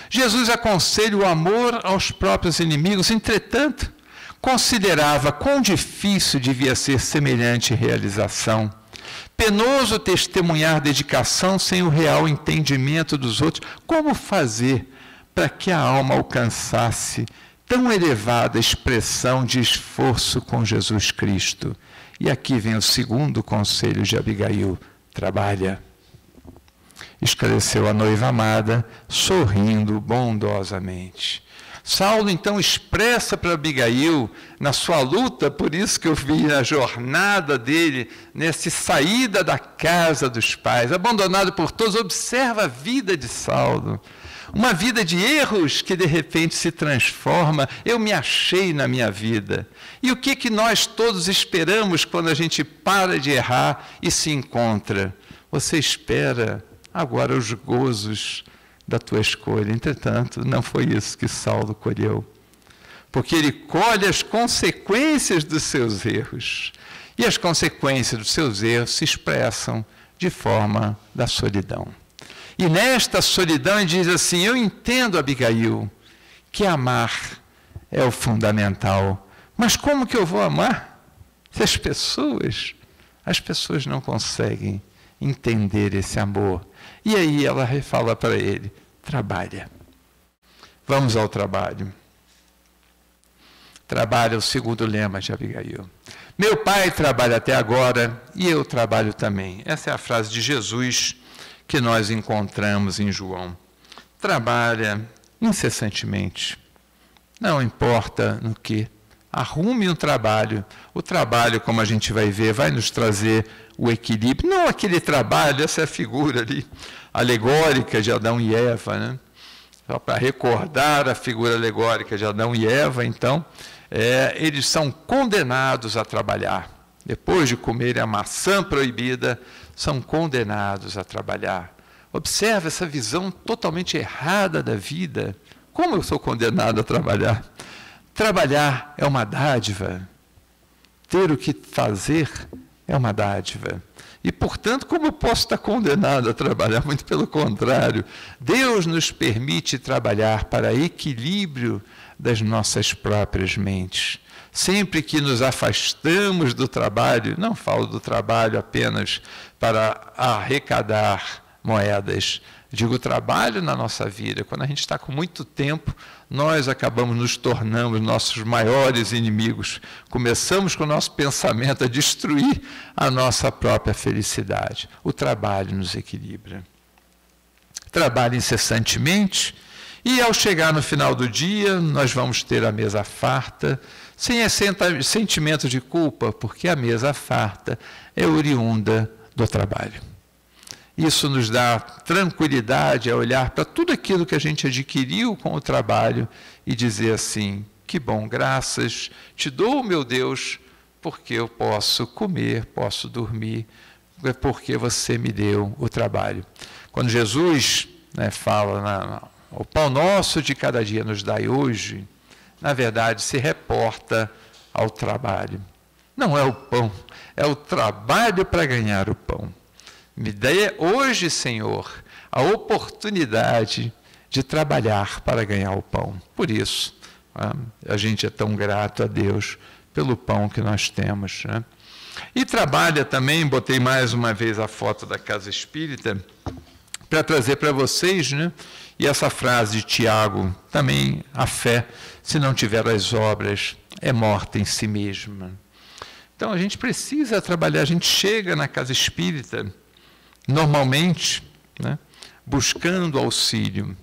Jesus aconselha o amor aos próprios inimigos, entretanto, considerava quão difícil devia ser semelhante realização. Penoso testemunhar dedicação sem o real entendimento dos outros. Como fazer para que a alma alcançasse tão elevada expressão de esforço com Jesus Cristo. E aqui vem o segundo conselho de Abigail: trabalha. Esclareceu a noiva amada, sorrindo bondosamente. Saulo, então, expressa para Abigail, na sua luta, por isso que eu vi na jornada dele, nessa saída da casa dos pais, abandonado por todos. Observa a vida de Saulo. Uma vida de erros que de repente se transforma. Eu me achei na minha vida. E o que nós todos esperamos quando a gente para de errar e se encontra? Você espera agora os gozos da tua escolha. Entretanto, não foi isso que Saulo colheu. Porque ele colhe as consequências dos seus erros. E as consequências dos seus erros se expressam de forma da solidão. E nesta solidão ele diz assim: eu entendo, Abigail, que amar é o fundamental. Mas como que eu vou amar se as pessoas não conseguem entender esse amor? E aí ela fala para ele: trabalha. Vamos ao trabalho. Trabalha, o segundo lema de Abigail. Meu pai trabalha até agora e eu trabalho também. Essa é a frase de Jesus que nós encontramos em João. Trabalha incessantemente. Não importa no que. Arrume um trabalho. O trabalho, como a gente vai ver, vai nos trazer o equilíbrio. Não aquele trabalho, essa é a figura ali, alegórica de Adão e Eva, né? Só para recordar a figura alegórica de Adão e Eva, então, eles são condenados a trabalhar. Depois de comerem a maçã proibida, são condenados a trabalhar. Observe essa visão totalmente errada da vida. Como eu sou condenado a trabalhar? Trabalhar é uma dádiva. Ter o que fazer é uma dádiva. E, portanto, como eu posso estar condenado a trabalhar? Muito pelo contrário. Deus nos permite trabalhar para equilíbrio das nossas próprias mentes. Sempre que nos afastamos do trabalho, não falo do trabalho apenas para arrecadar moedas, digo trabalho na nossa vida. Quando a gente está com muito tempo, nós acabamos nos tornando nossos maiores inimigos. Começamos com o nosso pensamento a destruir a nossa própria felicidade. O trabalho nos equilibra. Trabalhe incessantemente e, ao chegar no final do dia, nós vamos ter a mesa farta, sem sentimento de culpa, porque a mesa farta é oriunda do trabalho. Isso nos dá tranquilidade a olhar para tudo aquilo que a gente adquiriu com o trabalho e dizer assim: que bom, graças te dou, meu Deus, porque eu posso comer, posso dormir, porque você me deu o trabalho. Quando Jesus fala, o pão nosso de cada dia nos dai hoje, na verdade se reporta ao trabalho. Não é o pão, é o trabalho para ganhar o pão. Me dê hoje, Senhor, a oportunidade de trabalhar para ganhar o pão. Por isso, a gente é tão grato a Deus pelo pão que nós temos, né? E trabalha também, botei mais uma vez a foto da Casa Espírita, para trazer para vocês, né? E essa frase de Tiago, também: a fé, se não tiver as obras, é morta em si mesma. Então a gente precisa trabalhar, a gente chega na Casa Espírita, normalmente, né, buscando auxílio.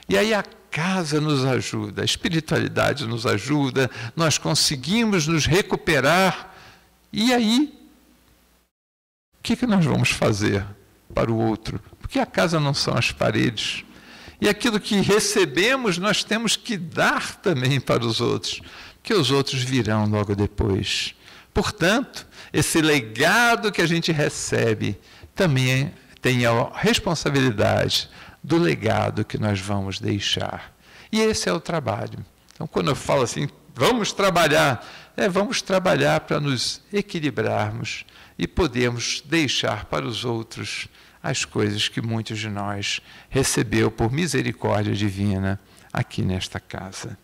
E aí a casa nos ajuda, a espiritualidade nos ajuda, nós conseguimos nos recuperar. E aí, o que nós vamos fazer para o outro? Porque a casa não são as paredes. E aquilo que recebemos, nós temos que dar também para os outros, porque os outros virão logo depois. Portanto, esse legado que a gente recebe também tem a responsabilidade do legado que nós vamos deixar. E esse é o trabalho. Então, quando eu falo assim, vamos trabalhar para nos equilibrarmos e podermos deixar para os outros as coisas que muitos de nós recebeu por misericórdia divina aqui nesta casa.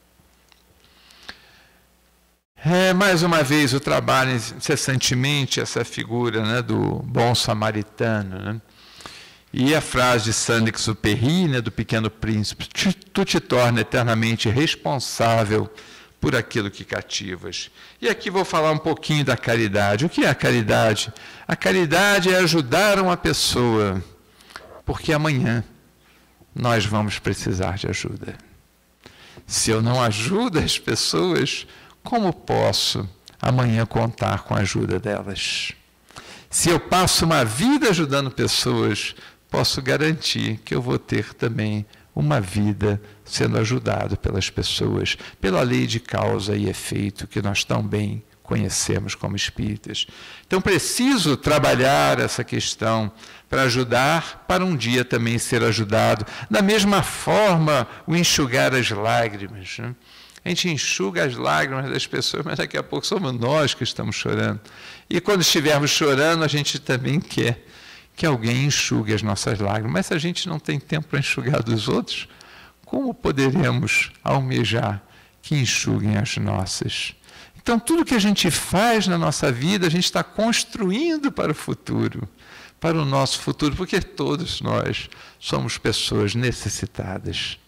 Mais uma vez, o trabalho incessantemente, essa figura, né, do bom samaritano, né? E a frase de Saint-Exupéry, né, do Pequeno Príncipe, tu te torna eternamente responsável por aquilo que cativas. E aqui vou falar um pouquinho da caridade. O que é a caridade? A caridade é ajudar uma pessoa, porque amanhã nós vamos precisar de ajuda. Se eu não ajudo as pessoas, como posso amanhã contar com a ajuda delas? Se eu passo uma vida ajudando pessoas, posso garantir que eu vou ter também uma vida sendo ajudado pelas pessoas, pela lei de causa e efeito que nós tão bem conhecemos como espíritas. Então, preciso trabalhar essa questão para ajudar, para um dia também ser ajudado. Da mesma forma, o enxugar as lágrimas, né? A gente enxuga as lágrimas das pessoas, mas daqui a pouco somos nós que estamos chorando. E quando estivermos chorando, a gente também quer que alguém enxugue as nossas lágrimas. Mas se a gente não tem tempo para enxugar dos outros, como poderemos almejar que enxuguem as nossas? Então, tudo que a gente faz na nossa vida, a gente está construindo para o futuro, para o nosso futuro, porque todos nós somos pessoas necessitadas.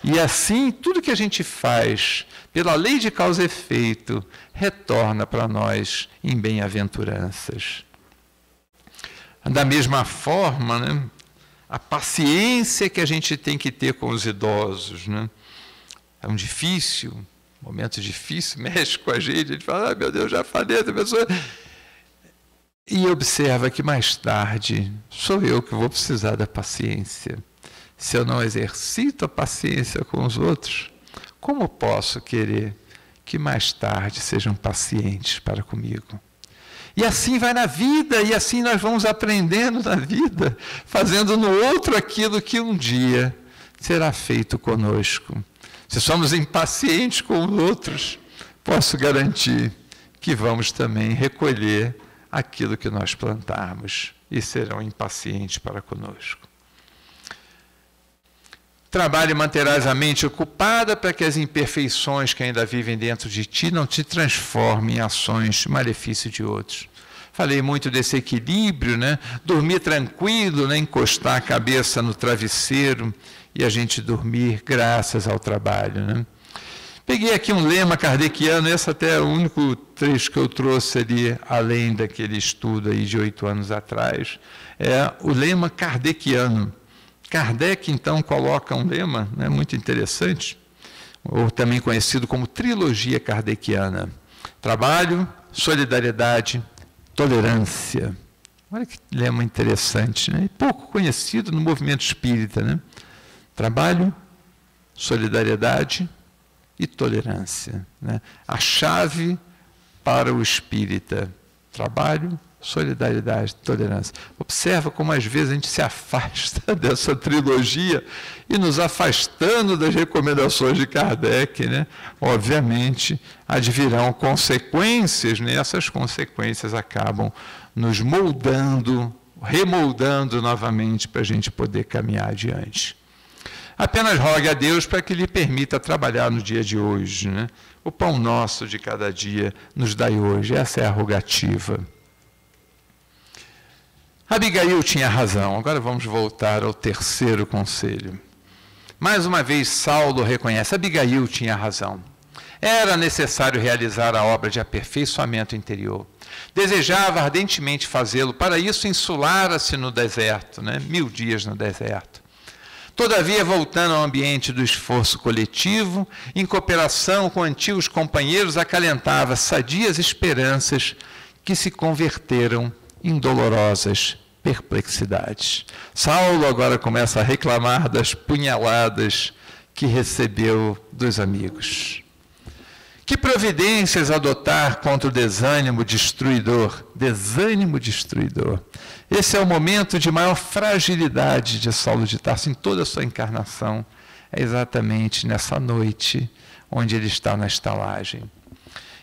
E assim, tudo que a gente faz, pela lei de causa e efeito, retorna para nós em bem-aventuranças. Da mesma forma, né, a paciência que a gente tem que ter com os idosos, né? É um momento difícil, mexe com a gente fala, meu Deus, já falei da pessoa. E observa que mais tarde sou eu que vou precisar da paciência. Se eu não exercito a paciência com os outros, como posso querer que mais tarde sejam pacientes para comigo? E assim vai na vida, e assim nós vamos aprendendo na vida, fazendo no outro aquilo que um dia será feito conosco. Se somos impacientes com os outros, posso garantir que vamos também recolher aquilo que nós plantarmos e serão impacientes para conosco. Trabalhe e manterás a mente ocupada para que as imperfeições que ainda vivem dentro de ti não te transformem em ações de malefício de outros. Falei muito desse equilíbrio, né? Dormir tranquilo, né? Encostar a cabeça no travesseiro e a gente dormir graças ao trabalho, né? Peguei aqui um lema kardeciano, esse até é o único trecho que eu trouxe ali, além daquele estudo aí de 8 anos atrás, é o lema kardeciano. Kardec, então, coloca um lema, né, muito interessante, ou também conhecido como trilogia kardeciana. Trabalho, solidariedade, tolerância. Olha que lema interessante, né? E pouco conhecido no movimento espírita, né? Trabalho, solidariedade e tolerância, né? A chave para o espírita. Trabalho, solidariedade, tolerância. Observa como às vezes a gente se afasta dessa trilogia e nos afastando das recomendações de Kardec, né? Obviamente, advirão consequências, né? Essas consequências acabam nos moldando, remoldando novamente para a gente poder caminhar adiante. Apenas rogue a Deus para que lhe permita trabalhar no dia de hoje, né? O pão nosso de cada dia nos dai hoje. Essa é a rogativa. Abigail tinha razão. Agora vamos voltar ao terceiro conselho. Mais uma vez, Saulo reconhece, Abigail tinha razão. Era necessário realizar a obra de aperfeiçoamento interior. Desejava ardentemente fazê-lo, para isso insulara-se no deserto, né? 1000 dias no deserto. Todavia, voltando ao ambiente do esforço coletivo, em cooperação com antigos companheiros, acalentava sadias esperanças que se converteram em dolorosas perplexidades. Saulo agora começa a reclamar das punhaladas que recebeu dos amigos. Que providências adotar contra o desânimo destruidor? Desânimo destruidor. Esse é o momento de maior fragilidade de Saulo de Tarso em toda a sua encarnação. É exatamente nessa noite onde ele está na estalagem.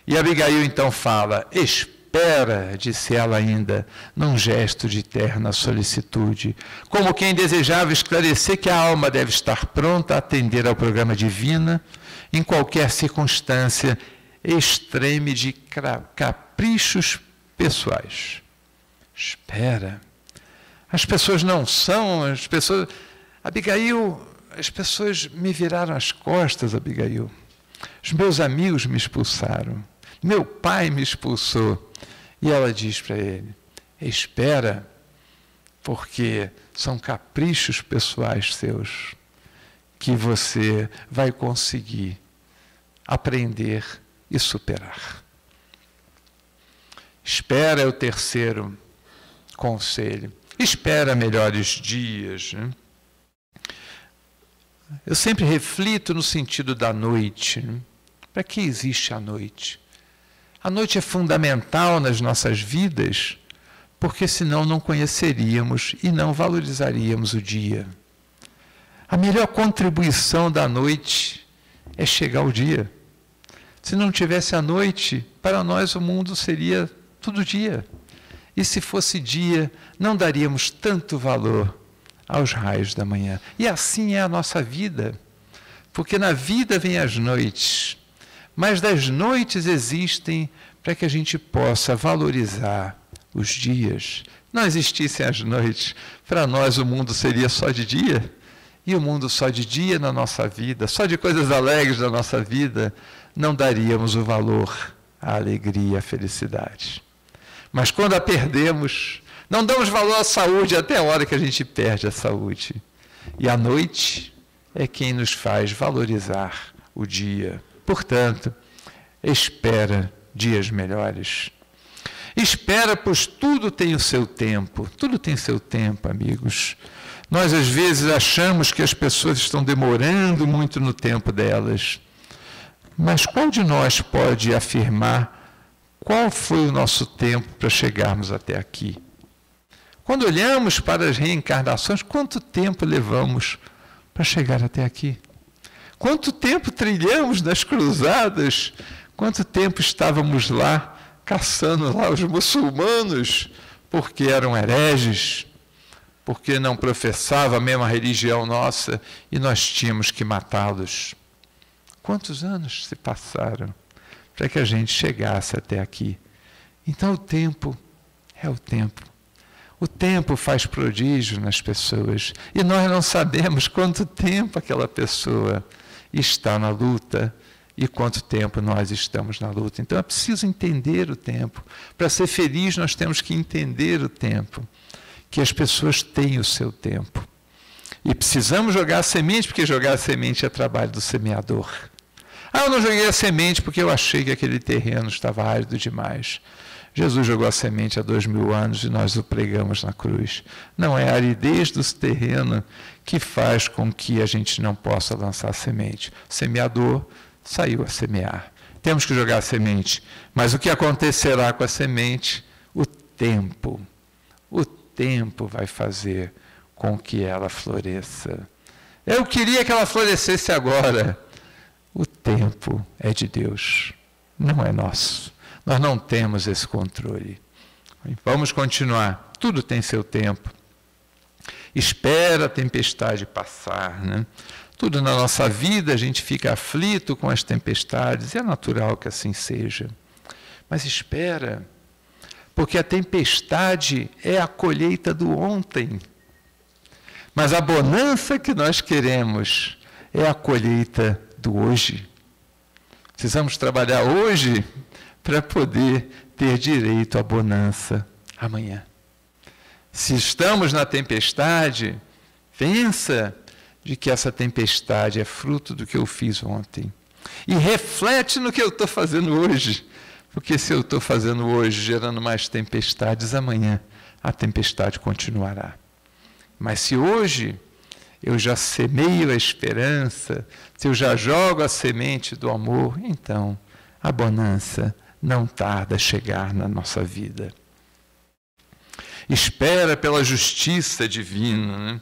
E Abigail então fala, espera, disse ela ainda, num gesto de terna solicitude, como quem desejava esclarecer que a alma deve estar pronta a atender ao programa divino, em qualquer circunstância extreme de caprichos pessoais. Espera. As pessoas não são, as pessoas... Abigail, as pessoas me viraram as costas, Abigail. Os meus amigos me expulsaram. Meu pai me expulsou. E ela diz para ele, espera, porque são caprichos pessoais seus que você vai conseguir aprender e superar. Espera é o terceiro conselho. Espera melhores dias. Né? Eu sempre reflito no sentido da noite. Né? Para que existe a noite? A noite é fundamental nas nossas vidas, porque senão não conheceríamos e não valorizaríamos o dia. A melhor contribuição da noite é chegar ao dia. Se não tivesse a noite, para nós o mundo seria tudo dia. E se fosse dia, não daríamos tanto valor aos raios da manhã. E assim é a nossa vida, porque na vida vem as noites, mas das noites existem para que a gente possa valorizar os dias. Não existissem as noites, para nós o mundo seria só de dia. E o mundo só de dia na nossa vida, só de coisas alegres da nossa vida, não daríamos o valor, a alegria, a felicidade. Mas quando a perdemos, não damos valor à saúde até a hora que a gente perde a saúde. E a noite é quem nos faz valorizar o dia. Portanto, espera dias melhores. Espera, pois tudo tem o seu tempo. Tudo tem seu tempo, amigos. Nós, às vezes, achamos que as pessoas estão demorando muito no tempo delas. Mas qual de nós pode afirmar qual foi o nosso tempo para chegarmos até aqui? Quando olhamos para as reencarnações, quanto tempo levamos para chegar até aqui? Quanto tempo trilhamos nas cruzadas? Quanto tempo estávamos lá, caçando lá os muçulmanos, porque eram hereges, porque não professavam a mesma religião nossa e nós tínhamos que matá-los. Quantos anos se passaram para que a gente chegasse até aqui? Então o tempo é o tempo. O tempo faz prodígio nas pessoas e nós não sabemos quanto tempo aquela pessoa está na luta e quanto tempo nós estamos na luta. Então é preciso entender o tempo. Para ser feliz nós temos que entender o tempo, que as pessoas têm o seu tempo. E precisamos jogar a semente, porque jogar a semente é trabalho do semeador. Eu não joguei a semente porque eu achei que aquele terreno estava árido demais. Jesus jogou a semente há 2000 anos e nós o pregamos na cruz. Não é a aridez do terreno que faz com que a gente não possa lançar a semente. O semeador saiu a semear. Temos que jogar a semente. Mas o que acontecerá com a semente? O tempo. O tempo vai fazer com que ela floresça. Eu queria que ela florescesse agora. O tempo é de Deus, não é nosso. Nós não temos esse controle. Vamos continuar. Tudo tem seu tempo. Espera a tempestade passar, né? Tudo na nossa vida a gente fica aflito com as tempestades, e é natural que assim seja. Mas espera, porque a tempestade é a colheita do ontem. Mas a bonança que nós queremos é a colheita do hoje. Precisamos trabalhar hoje para poder ter direito à bonança amanhã. Se estamos na tempestade, pensa de que essa tempestade é fruto do que eu fiz ontem. E reflete no que eu estou fazendo hoje. Porque se eu estou fazendo hoje, gerando mais tempestades, amanhã a tempestade continuará. Mas se hoje eu já semeio a esperança, se eu já jogo a semente do amor, então a bonança não tarda a chegar na nossa vida. Espera pela justiça divina, né?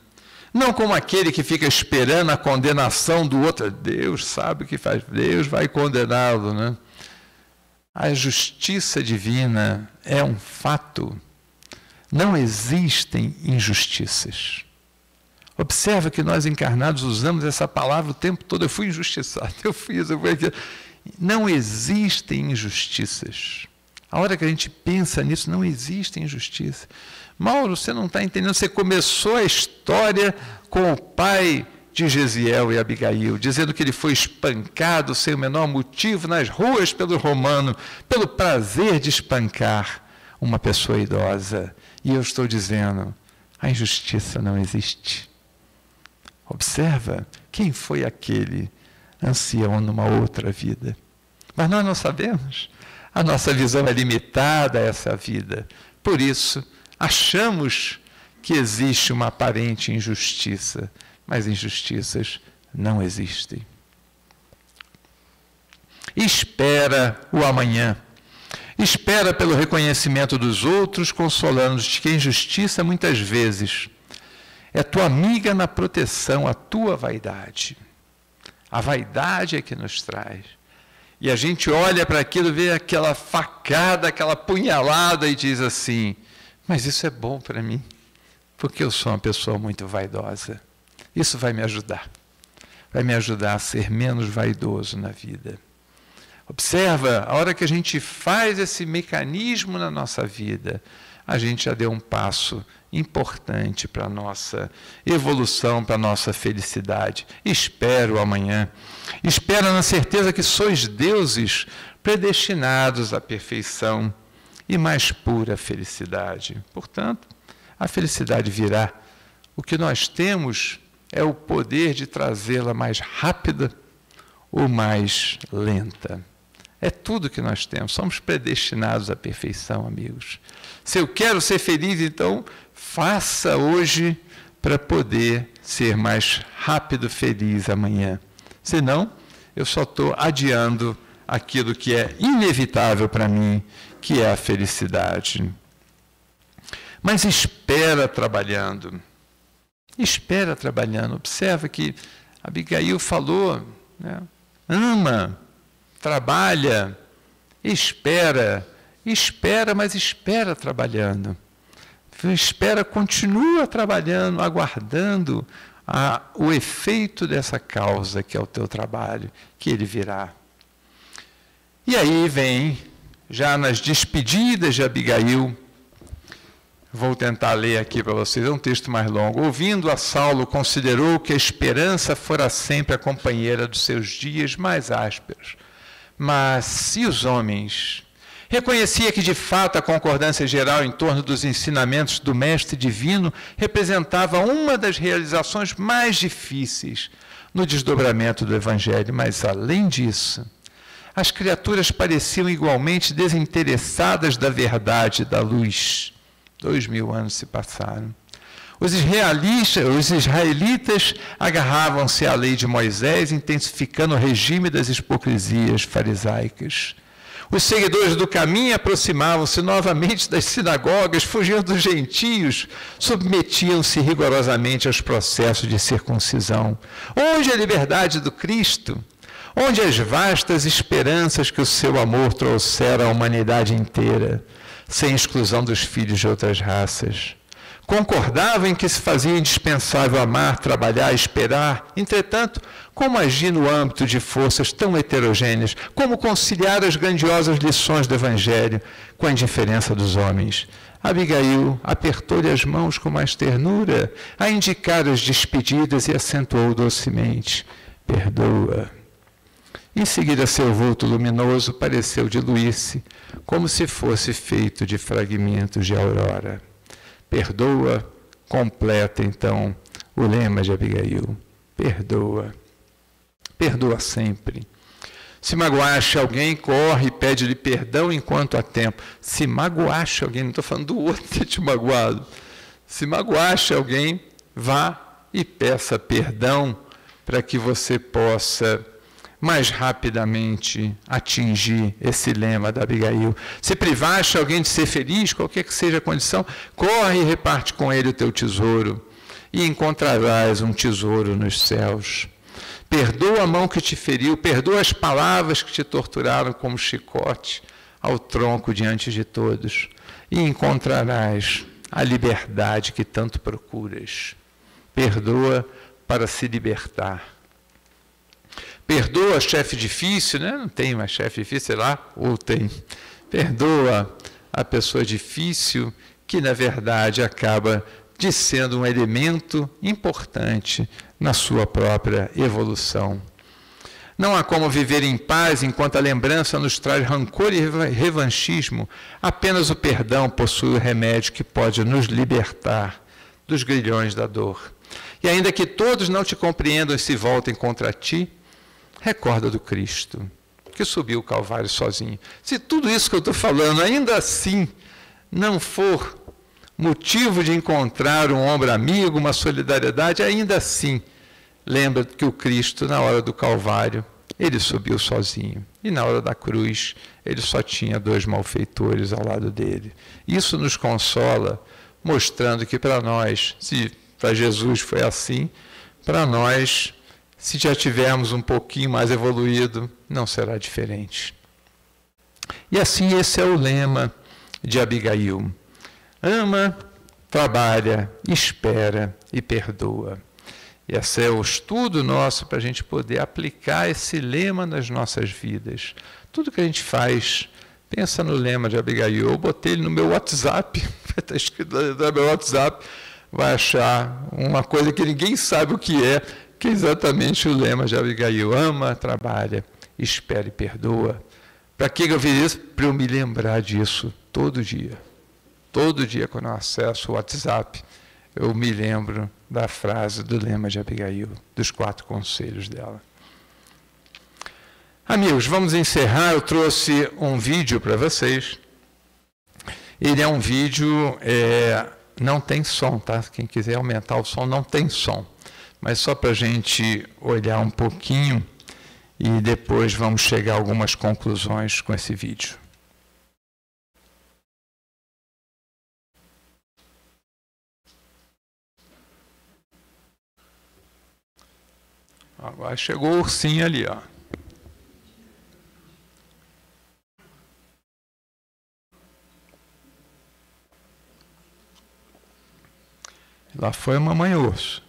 Não como aquele que fica esperando a condenação do outro. Deus sabe o que faz, Deus vai condená-lo, né? A justiça divina é um fato. Não existem injustiças. Observa que nós encarnados usamos essa palavra o tempo todo. Eu fui injustiçado, eu fui isso, eu fui aquilo. Não existem injustiças. A hora que a gente pensa nisso, não existe injustiça. Mauro, você não está entendendo, você começou a história com o pai de Gesiel e Abigail, dizendo que ele foi espancado sem o menor motivo nas ruas pelo romano, pelo prazer de espancar uma pessoa idosa. E eu estou dizendo, a injustiça não existe. Observa, quem foi aquele ancião numa outra vida? Mas nós não sabemos. A nossa visão é limitada a essa vida. Por isso, achamos que existe uma aparente injustiça, mas injustiças não existem. Espera o amanhã. Espera pelo reconhecimento dos outros, consolando-te que a injustiça, muitas vezes, é tua amiga na proteção à tua vaidade. A vaidade é que nos traz. E a gente olha para aquilo, vê aquela facada, aquela punhalada e diz assim, mas isso é bom para mim, porque eu sou uma pessoa muito vaidosa. Isso vai me ajudar a ser menos vaidoso na vida. Observa, a hora que a gente faz esse mecanismo na nossa vida, a gente já deu um passo importante para a nossa evolução, para a nossa felicidade. Espero amanhã. Espera na certeza que sois deuses predestinados à perfeição e mais pura felicidade. Portanto, a felicidade virá. O que nós temos é o poder de trazê-la mais rápida ou mais lenta. É tudo que nós temos. Somos predestinados à perfeição, amigos. Se eu quero ser feliz, então faça hoje para poder ser mais rápido, feliz amanhã. Senão, eu só estou adiando aquilo que é inevitável para mim, que é a felicidade. Mas espera trabalhando. Espera trabalhando. Observa que Abigail falou, né? Ama, trabalha, espera, mas espera trabalhando. Espera, continua trabalhando, aguardando o efeito dessa causa, que é o teu trabalho, que ele virá. E aí vem, já nas despedidas de Abigail, vou tentar ler aqui para vocês, é um texto mais longo. Ouvindo a Saulo, considerou que a esperança fora sempre a companheira dos seus dias mais ásperos. Mas, e os homens? Reconhecia que, de fato, a concordância geral em torno dos ensinamentos do Mestre Divino representava uma das realizações mais difíceis no desdobramento do Evangelho. Mas, além disso, as criaturas pareciam igualmente desinteressadas da verdade e da luz. 2000 anos se passaram. Os israelitas agarravam-se à lei de Moisés, intensificando o regime das hipocrisias farisaicas. Os seguidores do caminho aproximavam-se novamente das sinagogas, fugiam dos gentios, submetiam-se rigorosamente aos processos de circuncisão. Onde a liberdade do Cristo? Onde as vastas esperanças que o seu amor trouxera à humanidade inteira, sem exclusão dos filhos de outras raças? Concordavam em que se fazia indispensável amar, trabalhar, esperar. Entretanto, como agir no âmbito de forças tão heterogêneas? Como conciliar as grandiosas lições do Evangelho com a indiferença dos homens? Abigail apertou-lhe as mãos com mais ternura, a indicar as despedidas e acentuou docemente: perdoa. Em seguida, seu vulto luminoso pareceu diluir-se, como se fosse feito de fragmentos de aurora. Perdoa, completa então o lema de Abigail. Perdoa. Perdoa sempre. Se magoaste alguém, corre e pede-lhe perdão enquanto há tempo. Se magoaste alguém, não estou falando do outro ter te magoado. Se magoaste alguém, vá e peça perdão para que você possa mais rapidamente atingir esse lema da Abigail. Se privaste alguém de ser feliz, qualquer que seja a condição, corre e reparte com ele o teu tesouro, e encontrarás um tesouro nos céus. Perdoa a mão que te feriu, perdoa as palavras que te torturaram como chicote ao tronco diante de todos, e encontrarás a liberdade que tanto procuras. Perdoa para se libertar. Perdoa chefe difícil, né? Não tem mais chefe difícil, sei lá, ou tem. perdoa a pessoa difícil, que na verdade acaba de sendo um elemento importante na sua própria evolução. Não há como viver em paz enquanto a lembrança nos traz rancor e revanchismo. Apenas o perdão possui o remédio que pode nos libertar dos grilhões da dor. E ainda que todos não te compreendam e se voltem contra ti, recorda do Cristo, que subiu o Calvário sozinho. Se tudo isso que eu estou falando ainda assim não for motivo de encontrar um ombro amigo, uma solidariedade, ainda assim, lembra que o Cristo, na hora do Calvário, ele subiu sozinho. E na hora da cruz, ele só tinha 2 malfeitores ao lado dele. Isso nos consola, mostrando que para nós, se para Jesus foi assim, para nós, se já tivermos um pouquinho mais evoluído, não será diferente. E assim esse é o lema de Abigail. Ama, trabalha, espera e perdoa. E esse é o estudo nosso para a gente poder aplicar esse lema nas nossas vidas. Tudo que a gente faz, pensa no lema de Abigail. Eu botei ele no meu WhatsApp, está escrito no meu WhatsApp, vai achar uma coisa que ninguém sabe o que é exatamente o lema de Abigail. Ama, trabalha, espera e perdoa. Para que eu fiz isso? Para eu me lembrar disso todo dia. Todo dia, quando eu acesso o WhatsApp, eu me lembro da frase do lema de Abigail, dos 4 conselhos dela. Amigos, vamos encerrar. Eu trouxe um vídeo para vocês. Ele é um vídeo, não tem som, tá? Quem quiser aumentar o som, não tem som. Mas só para a gente olhar um pouquinho e depois vamos chegar a algumas conclusões com esse vídeo. Agora chegou o ursinho ali, ó. Lá foi a mamãe urso.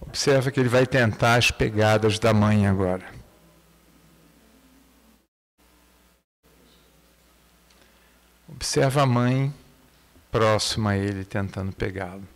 Observa que ele vai tentar as pegadas da mãe agora. Observa a mãe próxima a ele tentando pegá-lo.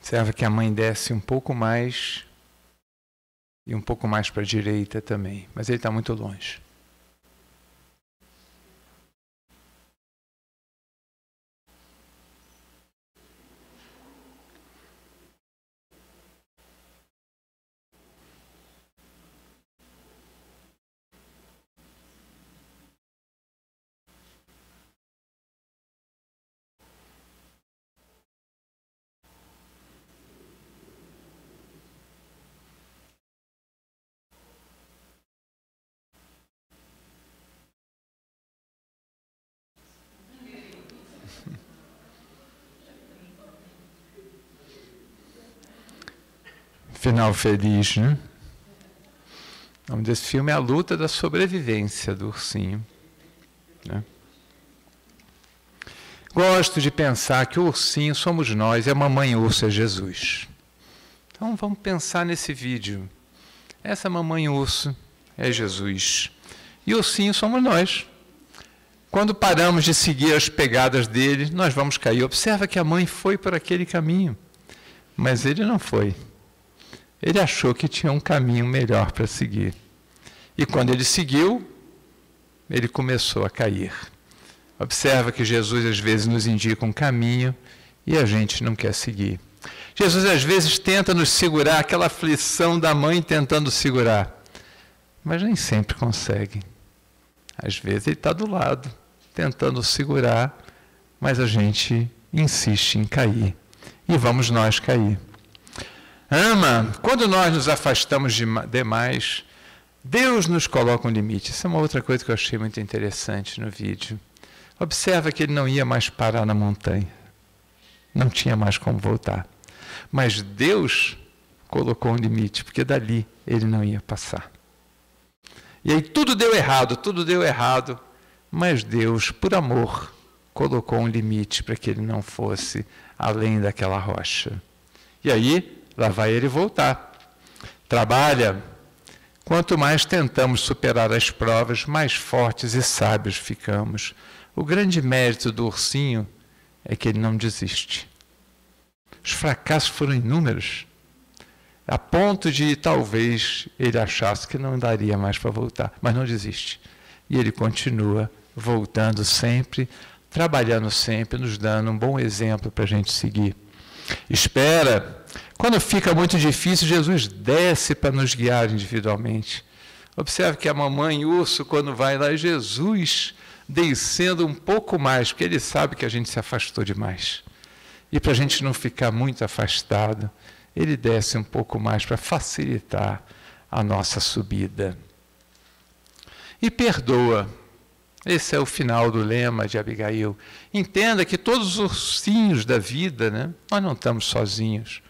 Observa que a mãe desce um pouco mais e um pouco mais para a direita também, mas ele está muito longe. Final feliz, né? O nome desse filme é A Luta da Sobrevivência do Ursinho, né? Gosto de pensar que o ursinho somos nós e a mamãe urso é Jesus. Então vamos pensar nesse vídeo. Essa mamãe urso é Jesus. E o ursinho somos nós. Quando paramos de seguir as pegadas dele, nós vamos cair. Observa que a mãe foi por aquele caminho, mas ele não foi. Ele achou que tinha um caminho melhor para seguir. E quando ele seguiu, ele começou a cair. Observa que Jesus às vezes nos indica um caminho e a gente não quer seguir. Jesus às vezes tenta nos segurar, aquela aflição da mãe tentando segurar, mas nem sempre consegue. Às vezes ele está do lado, tentando segurar, mas a gente insiste em cair. E vamos nós cair. Ama, quando nós nos afastamos demais, Deus nos coloca um limite. Isso é uma outra coisa que eu achei muito interessante no vídeo. Observa que ele não ia mais parar na montanha. Não tinha mais como voltar. Mas Deus colocou um limite, porque dali ele não ia passar. E aí tudo deu errado, mas Deus, por amor, colocou um limite para que ele não fosse além daquela rocha. E aí, lá vai ele voltar. Trabalha. Quanto mais tentamos superar as provas, mais fortes e sábios ficamos. O grande mérito do ursinho é que ele não desiste. Os fracassos foram inúmeros, a ponto de talvez ele achasse que não daria mais para voltar, mas não desiste. E ele continua voltando sempre, trabalhando sempre, nos dando um bom exemplo para a gente seguir. Espera. Quando fica muito difícil, Jesus desce para nos guiar individualmente. Observe que a mamãe urso, quando vai lá, é Jesus descendo um pouco mais, porque ele sabe que a gente se afastou demais. E para a gente não ficar muito afastado, ele desce um pouco mais para facilitar a nossa subida. E perdoa. Esse é o final do lema de Abigail. Entenda que todos os ursinhos da vida, né, nós não estamos sozinhos.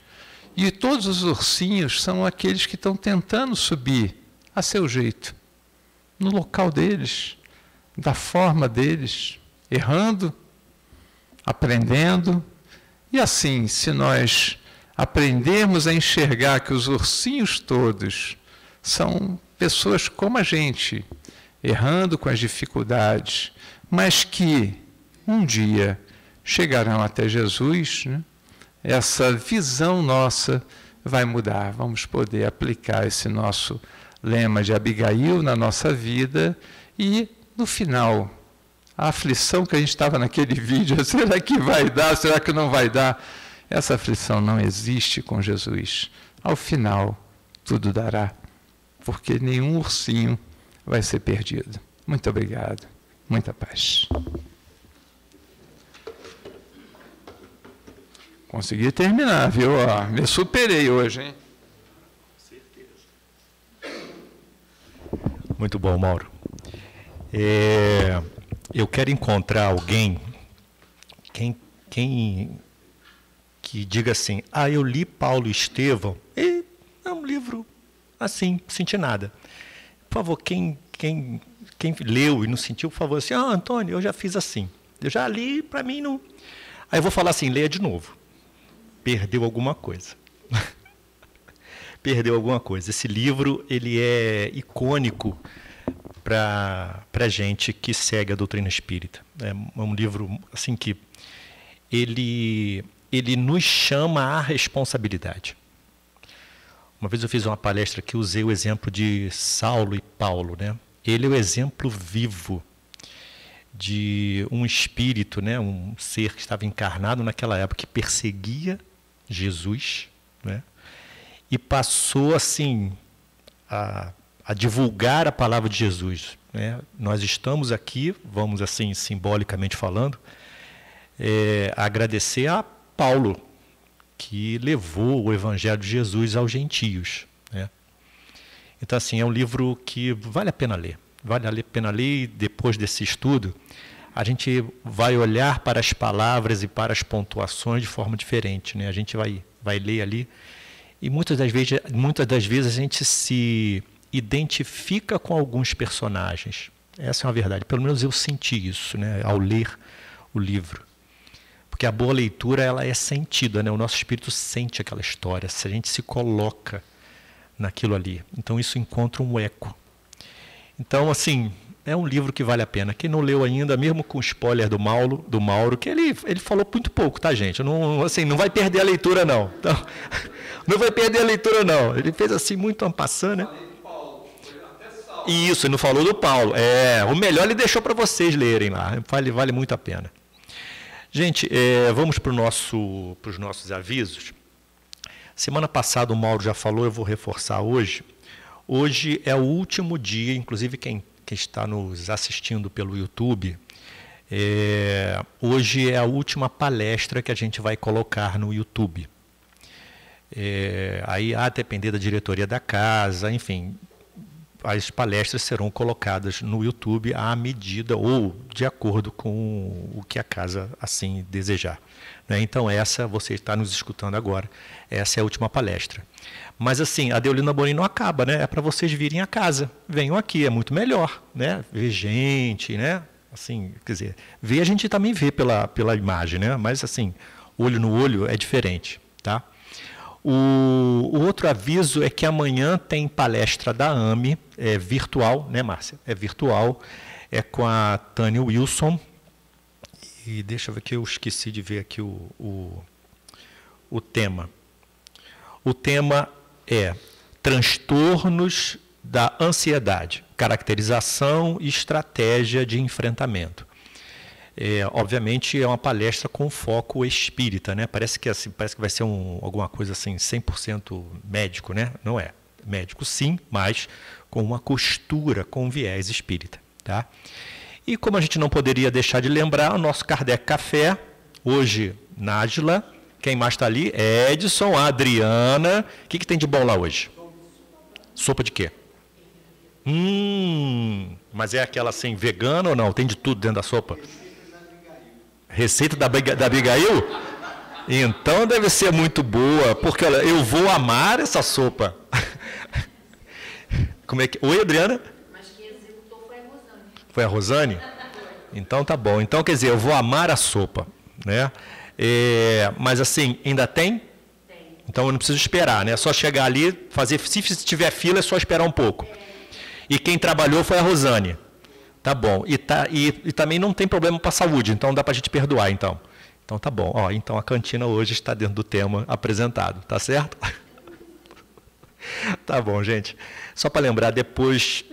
E todos os ursinhos são aqueles que estão tentando subir a seu jeito, no local deles, da forma deles, errando, aprendendo. E assim, se nós aprendermos a enxergar que os ursinhos todos são pessoas como a gente, errando com as dificuldades, mas que um dia chegarão até Jesus, né? Essa visão nossa vai mudar. Vamos poder aplicar esse nosso lema de Abigail na nossa vida e, no final, a aflição que a gente estava naquele vídeo, será que vai dar, será que não vai dar? Essa aflição não existe com Jesus. Ao final, tudo dará, porque nenhum ursinho vai ser perdido. Muito obrigado. Muita paz. Consegui terminar, viu? Me superei hoje, hein? Com certeza. Muito bom, Mauro. Eu quero encontrar alguém que diga assim, eu li Paulo e Estevão, e é um livro assim, não senti nada. Por favor, quem leu e não sentiu, por favor, assim, Antônio, eu já fiz assim. Eu já li, para mim não... Aí eu vou falar assim, leia de novo. Perdeu alguma coisa. Perdeu alguma coisa. Esse livro, ele é icônico para a gente que segue a doutrina espírita. É um livro assim que ele nos chama à responsabilidade. Uma vez eu fiz uma palestra que usei o exemplo de Saulo e Paulo, né? Ele é o exemplo vivo de um espírito, né? Um ser que estava encarnado naquela época, que perseguia Jesus, né? E passou assim a divulgar a palavra de Jesus, né? Nós estamos aqui, vamos assim simbolicamente falando, agradecer a Paulo, que levou o Evangelho de Jesus aos gentios, né? Então assim, é um livro que vale a pena ler. Vale a pena ler, e depois desse estudo, a gente vai olhar para as palavras e para as pontuações de forma diferente, né? A gente vai ler ali, e muitas das vezes a gente se identifica com alguns personagens. Essa é uma verdade. Pelo menos eu senti isso, né, ao ler o livro. Porque a boa leitura, ela é sentida, né? O nosso espírito sente aquela história, se a gente se coloca naquilo ali. Então isso encontra um eco. Então, assim, é um livro que vale a pena. Quem não leu ainda, mesmo com o spoiler do Mauro, que ele falou muito pouco, tá, gente? Não, assim, não vai perder a leitura, não. Então, não vai perder a leitura, não. Ele fez assim muito en passant, né? Isso, ele não falou do Paulo. O melhor ele deixou para vocês lerem lá. Vale muito a pena. Gente, vamos para os nossos avisos. Semana passada o Mauro já falou, eu vou reforçar hoje. Hoje é o último dia, inclusive quem está nos assistindo pelo YouTube, hoje é a última palestra que a gente vai colocar no YouTube. Aí, a depender da diretoria da casa, enfim, as palestras serão colocadas no YouTube à medida ou de acordo com o que a casa assim desejar. Né? Então, você está nos escutando agora, essa é a última palestra. Mas assim, a Deolina Bonin não acaba, né? É para vocês virem à casa. Venham aqui, é muito melhor, né? Ver gente, né? Assim, quer dizer, ver a gente também vê pela imagem, né? Mas assim, olho no olho é diferente, tá? O outro aviso é que amanhã tem palestra da AME, virtual, né, Márcia? É virtual, é com a Tânia Wilson. E deixa eu ver que eu esqueci de ver aqui o tema. O tema é transtornos da ansiedade, caracterização e estratégia de enfrentamento. Obviamente é uma palestra com foco espírita, né? Parece que vai ser alguma coisa assim 100% médico, né? Não é. Médico sim, mas com uma costura com viés espírita, tá? E como a gente não poderia deixar de lembrar, o nosso Kardec Café, hoje, Nájila, quem mais está ali? Edson, a Adriana. O que tem de bom lá hoje? Sopa de quê? Mas é aquela assim, vegana ou não? Tem de tudo dentro da sopa? Receita da Abigail? Então deve ser muito boa, porque olha, eu vou amar essa sopa. Como é que... Oi, Adriana? Mas quem executou foi a Rosane. Foi a Rosane? Então tá bom. Então, quer dizer, eu vou amar a sopa, né? Mas assim, ainda tem? Tem. Então eu não preciso esperar, né? É só chegar ali, fazer. Se tiver fila, é só esperar um pouco. E quem trabalhou foi a Rosane. Tá bom. E também não tem problema para a saúde, então dá para a gente perdoar, então. Então tá bom. Então a cantina hoje está dentro do tema apresentado, tá certo? Tá bom, gente. Só para lembrar, depois...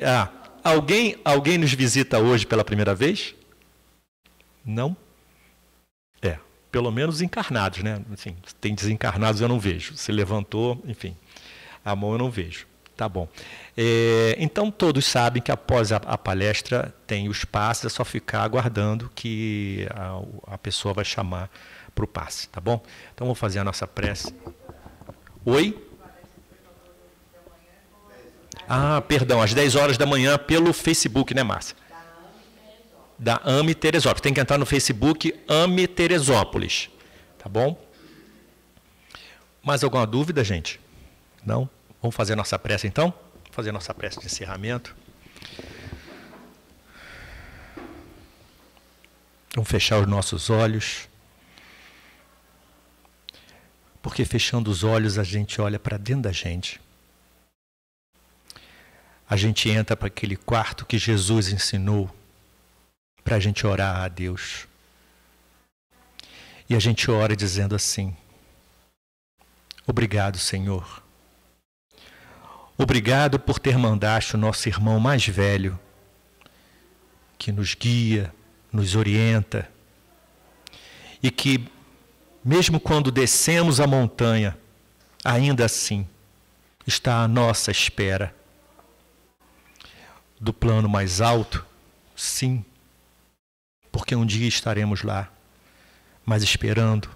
alguém nos visita hoje pela primeira vez? Não? Pelo menos encarnados, né? Assim, tem desencarnados, eu não vejo. Se levantou, enfim, a mão eu não vejo. Tá bom. Então, todos sabem que após a palestra tem os passes, é só ficar aguardando que a pessoa vai chamar para o passe, tá bom? Então, vamos fazer a nossa prece. Oi? Perdão, às 10 horas da manhã pelo Facebook, né, Márcia? Da AME Teresópolis. Tem que entrar no Facebook AME Teresópolis. Tá bom? Mais alguma dúvida, gente? Não? Vamos fazer a nossa prece, então? Vamos fazer a nossa prece de encerramento. Vamos fechar os nossos olhos. Porque fechando os olhos, a gente olha para dentro da gente. A gente entra para aquele quarto que Jesus ensinou para a gente orar a Deus. E a gente ora dizendo assim: obrigado, Senhor. Obrigado por ter mandado o nosso irmão mais velho, que nos guia, nos orienta, e que, mesmo quando descemos a montanha, ainda assim está à nossa espera. Do plano mais alto, sim, porque um dia estaremos lá, mas esperando,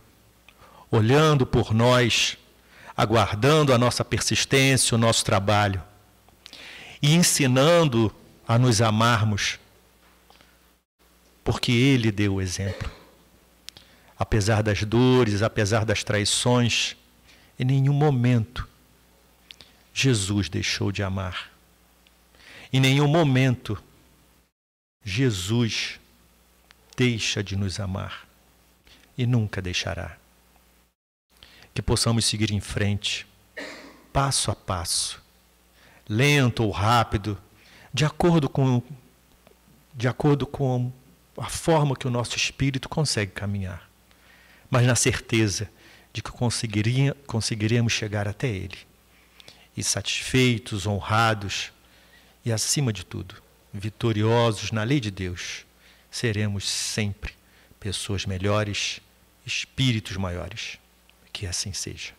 olhando por nós, aguardando a nossa persistência, o nosso trabalho, e ensinando a nos amarmos, porque Ele deu o exemplo. Apesar das dores, apesar das traições, em nenhum momento Jesus deixou de amar. Em nenhum momento Jesus deixa de nos amar. e nunca deixará. Que possamos seguir em frente, passo a passo, lento ou rápido, de acordo com a forma que o nosso espírito consegue caminhar, mas na certeza de que conseguiremos chegar até Ele. E satisfeitos, honrados e, acima de tudo, vitoriosos na lei de Deus, seremos sempre pessoas melhores, espíritos maiores. Que assim seja.